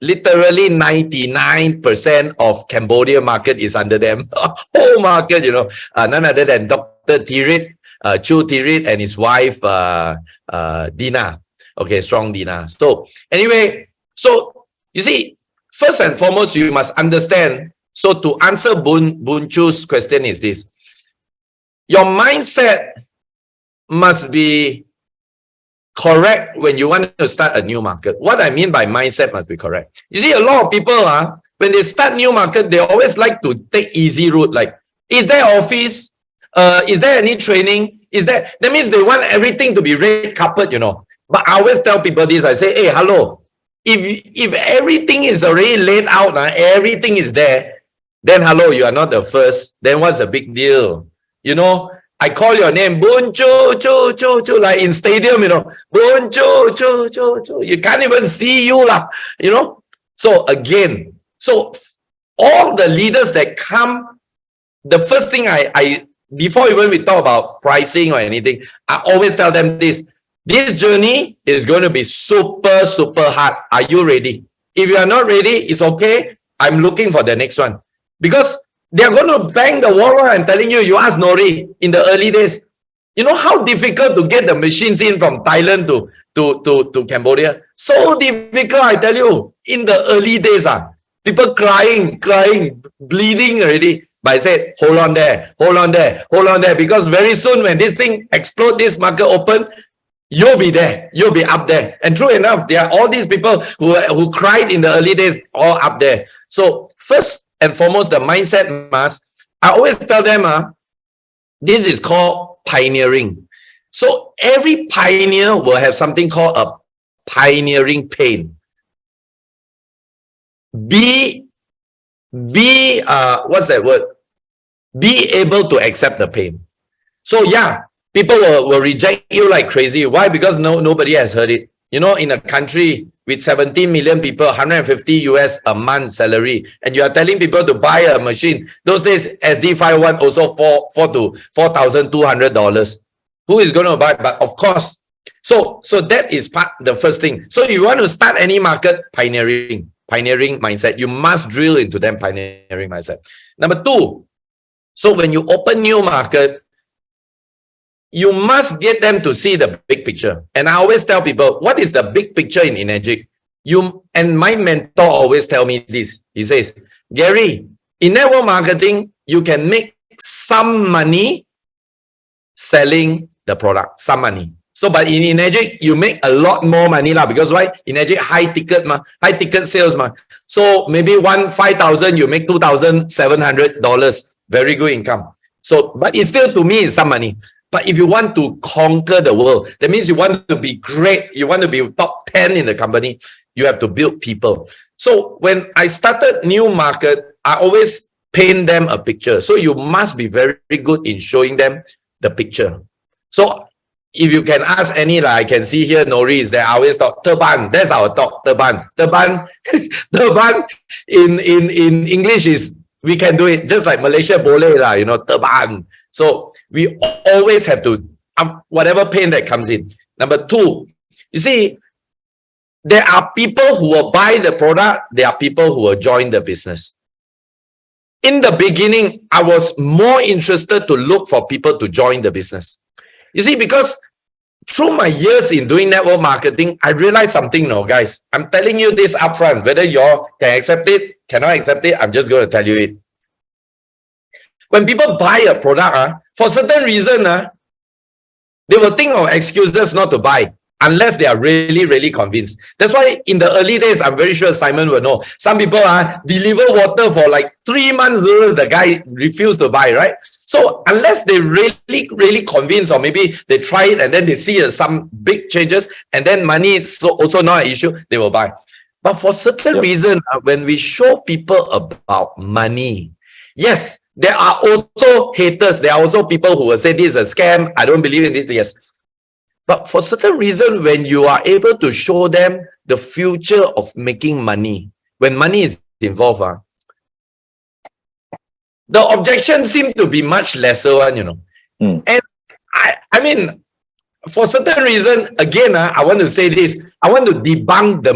literally 99% of Cambodia market is under them. Whole market, you know, none other than Dr. Tirit, Chu Tirit, and his wife, Dina. Okay, strong Dina. So anyway, so you see, first and foremost, you must understand. So to answer Boon Chu's question is this. Your mindset must be correct when you want to start a new market. What I mean by mindset must be correct. You see, a lot of people, when they start new market, they always like to take easy route. Like, is there office? Is there any training? That means they want everything to be red carpet, you know. But I always tell people this. I say, hey, hello. If everything is already laid out, everything is there, then hello, you are not the first. Then what's the big deal? You know, I call your name, Boon Chu, like in stadium, you know, Boon Chu. You can't even see you, you know. So again, so all the leaders that come, the first thing I before even we talk about pricing or anything, I always tell them this. This journey is going to be super, super hard. Are you ready? If you are not ready, it's okay. I'm looking for the next one. Because they're going to bang the wall. I'm telling you, you ask Nori in the early days. You know how difficult to get the machines in from Thailand to Cambodia? So difficult, I tell you. In the early days, people crying, bleeding already. But I said, hold on there. Because very soon when this thing explodes, this market open, you'll be there. You'll be up there. And true enough, there are all these people who cried in the early days, all up there. So first and foremost, the mindset must, I always tell them, this is called pioneering. So every pioneer will have something called a pioneering pain. What's that word? Be able to accept the pain. So yeah, people will reject you like crazy. Why? Because nobody has heard it. You know, in a country with 17 million people, 150 US a month salary, and you are telling people to buy a machine. Those days, SD51 also $4,200. Who is going to buy? But of course, so that is the first thing. So you want to start any market, pioneering mindset. You must drill into them pioneering mindset. Number two, so when you open new market, you must get them to see the big picture. And I always tell people, what is the big picture in 𝐸𝐴𝐺𝐾? And my mentor always tell me this. He says, Gary, in network marketing, you can make some money selling the product, some money. So, but in 𝐸𝐴𝐺𝐾, you make a lot more money lah, because why? In 𝐸𝐴𝐺𝐾, high ticket sales ma. So maybe 5,000, you make $2,700, very good income. So, but it's still, to me, it's some money. But if you want to conquer the world, that means you want to be great, you want to be top 10 in the company, you have to build people. So when I started new market, I always paint them a picture. So you must be very good in showing them the picture. So if you can ask any, like I can see here, Nori is there, I always talk, Teban, that's our talk, Teban. Teban in English is, we can do it just like Malaysia boleh lah, you know, Teban. So we always have to, whatever pain that comes in. Number two, you see, there are people who will buy the product, there are people who will join the business. In the beginning, I was more interested to look for people to join the business. You see, because through my years in doing network marketing, I realized something, no, guys. I'm telling you this upfront, whether you can accept it, cannot accept it, I'm just going to tell you it. When people buy a product, for certain reason, they will think of excuses not to buy unless they are really, really convinced. That's why in the early days, I'm very sure Simon will know, some people deliver water for like 3 months, the guy refused to buy, right? So unless they really, really convinced, or maybe they try it and then they see some big changes, and then money is also not an issue, they will buy. But for certain reason, when we show people about money, yes, there are also haters. There are also people who will say this is a scam. I don't believe in this. Yes. But for certain reason, when you are able to show them the future of making money, when money is involved, the objections seem to be much lesser one, you know. And I mean, for certain reason, again, I want to say this. I want to debunk the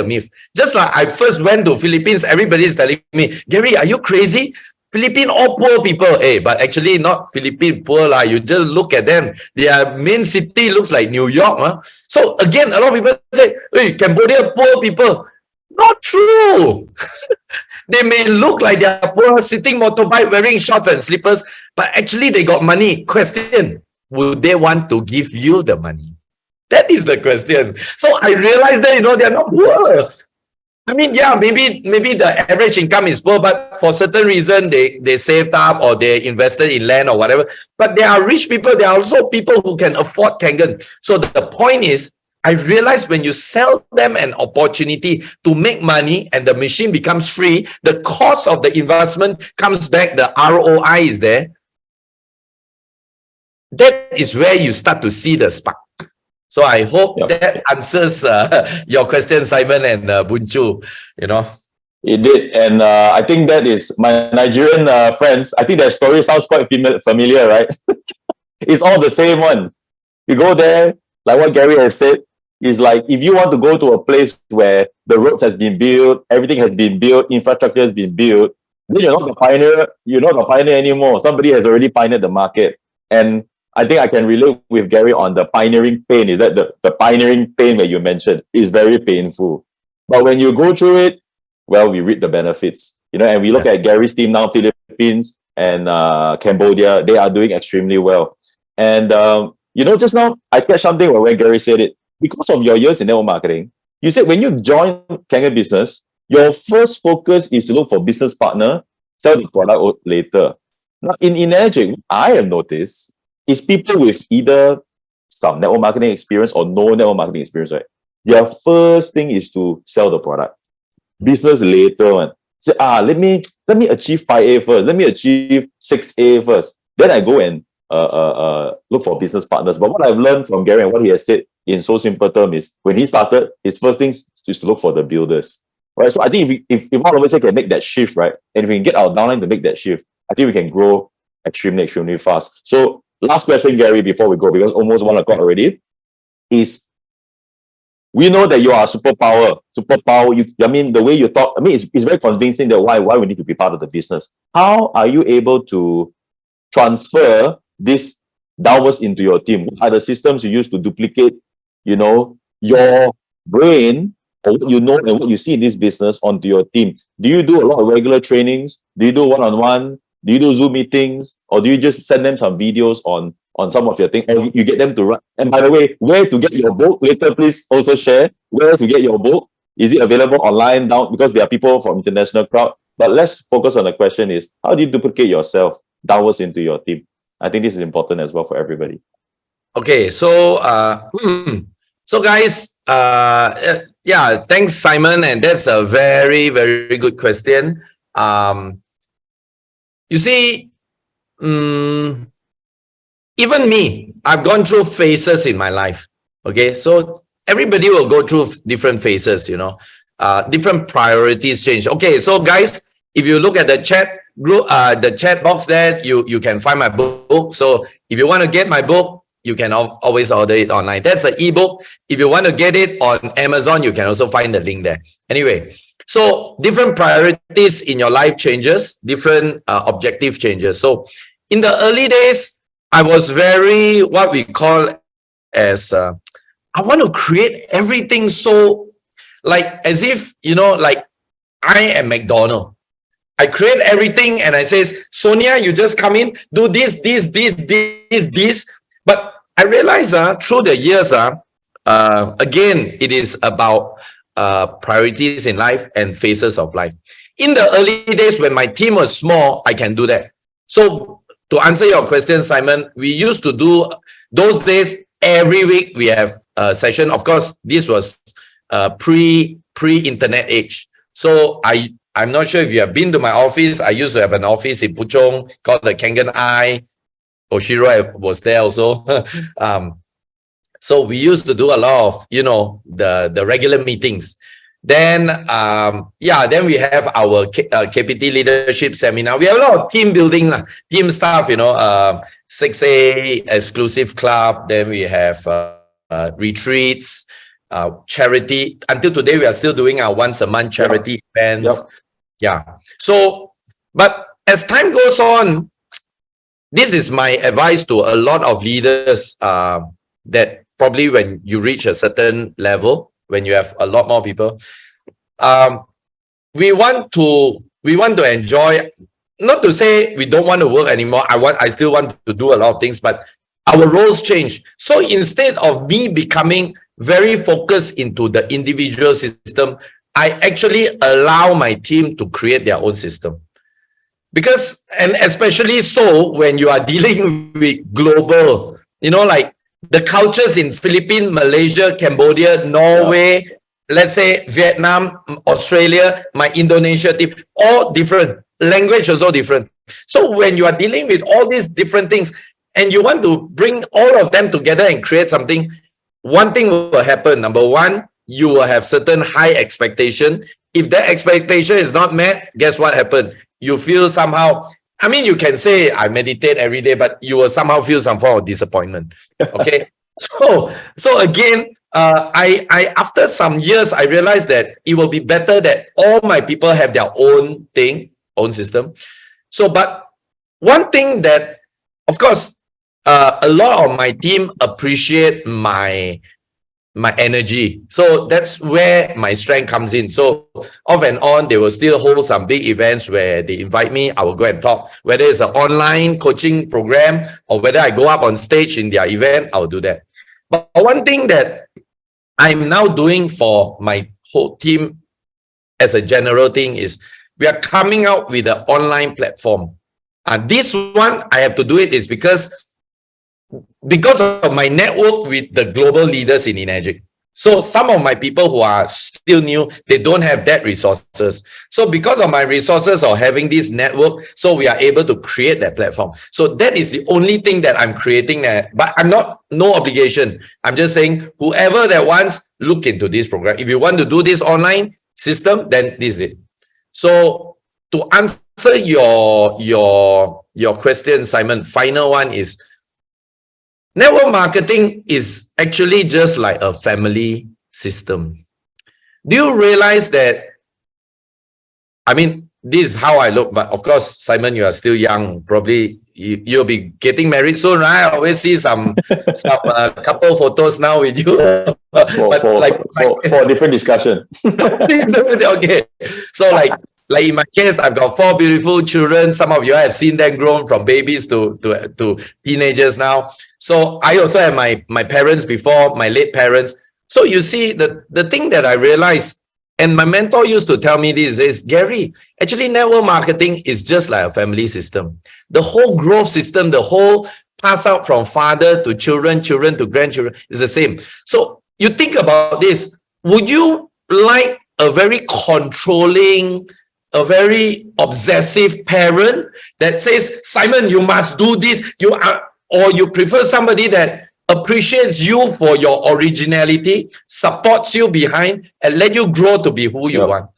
myth. Just like I first went to Philippines, everybody is telling me, Gary, are you crazy? Philippines, all poor people. Hey, but actually not Philippines poor lah. You just look at them. Their main city looks like New York. So again, a lot of people say, hey, Cambodia, poor people. Not true. They may look like they are poor, sitting motorbike, wearing shorts and slippers, but actually they got money. Question, would they want to give you the money? That is the question. So I realized that, you know, they're not poor. I mean, yeah, maybe the average income is poor, but for certain reason, they saved up or they invested in land or whatever. But there are rich people. There are also people who can afford Kangen. So the point is, I realized when you sell them an opportunity to make money and the machine becomes free, the cost of the investment comes back, the ROI is there. That is where you start to see the spark. So I hope that answers your question, Simon and Bunchu, you know. It did. And I think that is my Nigerian friends. I think their story sounds quite familiar, right? It's all the same one. You go there, like what Gary has said, is like if you want to go to a place where the roads has been built, everything has been built, infrastructure has been built, then you're not the pioneer, anymore. Somebody has already pioneered the market. And I think I can relate with Gary on the pioneering pain. Is that the pioneering pain that you mentioned is very painful. But when you go through it, well, we reap the benefits. You know, and we look at Gary's team now, Philippines and Cambodia, they are doing extremely well. And you know, just now I catch something when Gary said it. Because of your years in network marketing, you said when you join Kangen business, your first focus is to look for business partner, sell the product later. Now, in 𝐸𝐴𝐺𝐾, I have noticed is people with either some network marketing experience or no network marketing experience, right? Your first thing is to sell the product. Business later on. Say, let me achieve 5A first. Let me achieve 6A first. Then I go and look for business partners. But what I've learned from Gary and what he has said in so simple terms is when he started, his first thing is to look for the builders. Right. So I think if all of us can make that shift, right, and if we can get our downline to make that shift, I think we can grow extremely fast. So last question, Gary, before we go, because almost 1 o'clock already, is we know that you are a superpower. I mean, the way you talk, I mean, it's very convincing that why we need to be part of the business. How are you able to transfer this downwards into your team? What are the systems you use to duplicate, your brain or what you know and what you see in this business onto your team? Do you do a lot of regular trainings? Do you do one-on-one? Do you do Zoom meetings? Or do you just send them some videos on some of your things? Or you get them to run? And by the way, where to get your book? Later, please also share where to get your book. Is it available online now? Because there are people from international crowd. But let's focus on the question is, how do you duplicate yourself downwards into your team? I think this is important as well for everybody. Okay, so so guys, yeah, thanks, Simon, and that's a very, very good question. You see, even me, I've gone through phases in my life. Okay, so everybody will go through different phases, different priorities change. Okay, so guys, if you look at the chat group, the chat box there, you can find my book. So if you want to get my book, you can always order it online. That's an ebook. If you want to get it on Amazon, you can also find the link there. Anyway, so different priorities in your life changes, different objective changes. So in the early days, I was very, what we call as, I want to create everything so, like, as if, like I am McDonald's. I create everything and I says, Sonia, you just come in, do this. But I realize through the years, again, it is about priorities in life and phases of life. In the early days when my team was small, I can do that. So to answer your question, Simon, we used to do those days every week we have a session. Of course, this was pre-internet age. So I'm not sure if you have been to my office. I used to have an office in Puchong called the 𝐘𝐿𝐴. Oshiro was there also. So we used to do a lot of, the regular meetings. Then, then we have our KPT leadership seminar. We have a lot of team building, team stuff, 6A exclusive club. Then we have retreats, charity. Until today, we are still doing our once a month charity events. Yep. Yeah. So, but as time goes on, this is my advice to a lot of leaders that probably when you reach a certain level, when you have a lot more people, we want to enjoy, not to say we don't want to work anymore. I still want to do a lot of things, but our roles change. So instead of me becoming very focused into the individual system, I actually allow my team to create their own system. Because, and especially so when you are dealing with global, like the cultures in Philippines, Malaysia, Cambodia, Norway, let's say Vietnam, Australia, my Indonesia team, all different. Language also different. So when you are dealing with all these different things and you want to bring all of them together and create something, one thing will happen. Number one, you will have certain high expectation. If that expectation is not met, guess what happened? You feel somehow, I mean, you can say I meditate every day, but you will somehow feel some form of disappointment. Okay. So again, I after some years, I realized that it will be better that all my people have their own thing, own system. So, but one thing that, of course, a lot of my team appreciate my energy. So that's where my strength comes in. So off and on, they will still hold some big events where they invite me. I will go and talk. Whether it's an online coaching program or whether I go up on stage in their event, I will do that. But one thing that I'm now doing for my whole team as a general thing is we are coming out with an online platform. And this one, I have to do it is because because of my network with the global leaders in 𝐸𝐴𝐺𝐾. So some of my people who are still new, they don't have that resources. So because of my resources or having this network, so we are able to create that platform. So that is the only thing that I'm creating that, but I'm not, no obligation. I'm just saying whoever that wants, look into this program. If you want to do this online system, then this is it. So to answer your question, Simon, final one is, network marketing is actually just like a family system. Do you realize that? I mean, this is how I look, but of course, Simon, you are still young. Probably you'll be getting married soon, right? I always see some couple photos now with you. For a different discussion. Okay, so like in my case, I've got 4 beautiful children. Some of you have seen them grown from babies to teenagers now. So I also have my parents before, my late parents. So you see, the thing that I realized, and my mentor used to tell me this, is, Gary, actually network marketing is just like a family system. The whole growth system, the whole pass out from father to children, children to grandchildren is the same. So you think about this, would you like a very controlling, a very obsessive parent that says, Simon, you must do this, or you prefer somebody that appreciates you for your originality, supports you behind, and let you grow to be who you want?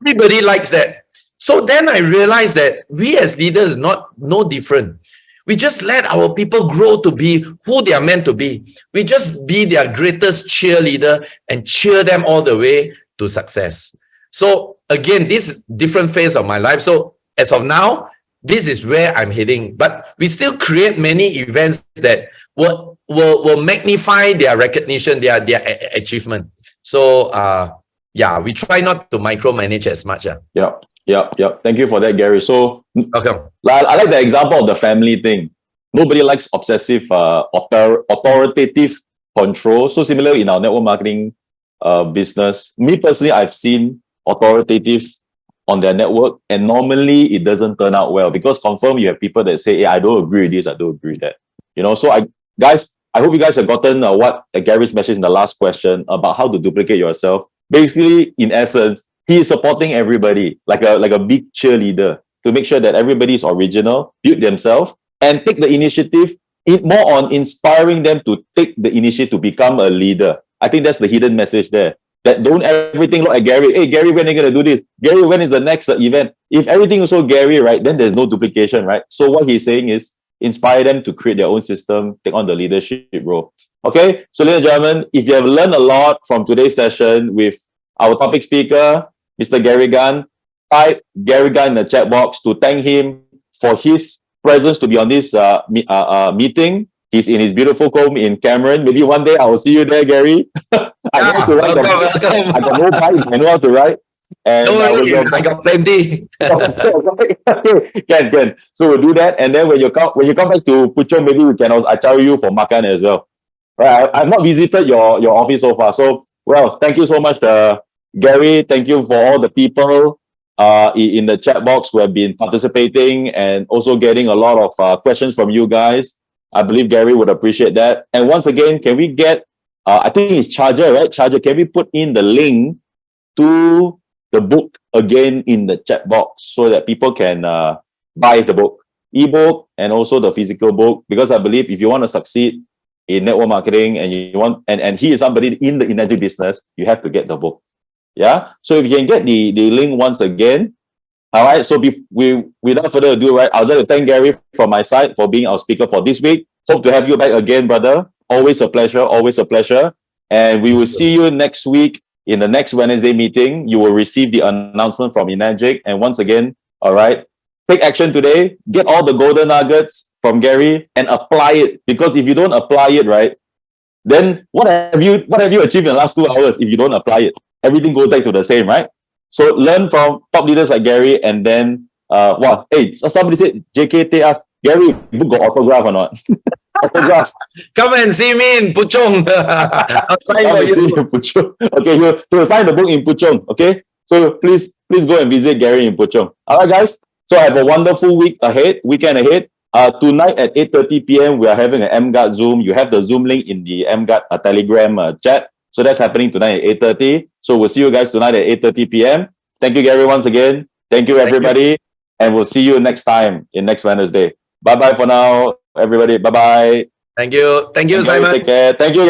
Everybody likes that. So then I realized that we as leaders no different. We just let our people grow to be who they are meant to be. We just be their greatest cheerleader and cheer them all the way to success. So again, this different phase of my life. So as of now, this is where I'm heading. But we still create many events that will magnify their recognition, their achievement. So yeah, we try not to micromanage as much. Yeah. Thank you for that, Gary. So okay. I like the example of the family thing. Nobody likes obsessive, authoritative control. So similar in our network marketing business. Me personally, I've seen authoritative on their network, and normally it doesn't turn out well, because confirm you have people that say, hey, I don't agree with this, I don't agree with that. You know, so guys, I hope you guys have gotten what Gary's message in the last question about how to duplicate yourself. Basically, in essence, he is supporting everybody like a big cheerleader to make sure that everybody is original, build themselves, and take the initiative, more on inspiring them to take the initiative to become a leader. I think that's the hidden message there. That don't everything look like Gary. Hey, Gary, when are you going to do this? Gary, when is the next event? If everything is so Gary, right, then there's no duplication, right? So what he's saying is inspire them to create their own system, take on the leadership role. Okay, so ladies and gentlemen, if you have learned a lot from today's session with our topic speaker, Mr. Gary Gunn, type Gary Gunn in the chat box to thank him for his presence to be on this meeting. He's in his beautiful home in Cameron. Maybe one day I will see you there, Gary. I know how to write. I got no bike. I know how to write. And I got plenty. Can. So we'll do that. And then when you come back to Puchong, maybe we can also achao you for makan as well. Right? I've not visited your office so far. So well, thank you so much, Gary. Thank you for all the people in the chat box who have been participating and also getting a lot of questions from you guys. I believe Gary would appreciate that. And once again, can we get, I think it's Charger, right? Charger, can we put in the link to the book again in the chat box so that people can buy the book, ebook, and also the physical book? Because I believe if you want to succeed in network marketing and you want, and he is somebody in the energy business, you have to get the book. Yeah. So if you can get the link once again. All right. So without further ado, right, I'd like to thank Gary from my side for being our speaker for this week. Hope to have you back again, brother. Always a pleasure. Always a pleasure. And we will see you next week in the next Wednesday meeting. You will receive the announcement from 𝐸𝐴𝐺. And once again, all right, take action today. Get all the golden nuggets from Gary and apply it. Because if you don't apply it, right, then what have you achieved in the last 2 hours if you don't apply it? Everything goes back to the same, right? So learn from top leaders like Gary, and then hey, somebody said JKT asked, Gary, book got autograph or not? Autograph. Come and see me in Puchong. I'll sign for you. Okay, he will sign the book in Puchong. Okay, so please go and visit Gary in Puchong. All right, guys. So have a wonderful weekend ahead. Tonight at 8:30 p.m., we are having an 𝐷𝐚𝐺 Zoom. You have the Zoom link in the 𝐷𝐚𝐺 Telegram chat. So that's happening tonight at 8:30. So we'll see you guys tonight at 8:30 p.m. Thank you, Gary, once again. Thank you, everybody. And we'll see you next time in next Wednesday. Bye-bye for now, everybody. Bye-bye. Thank you. Thank you, Simon. Take care. Thank you,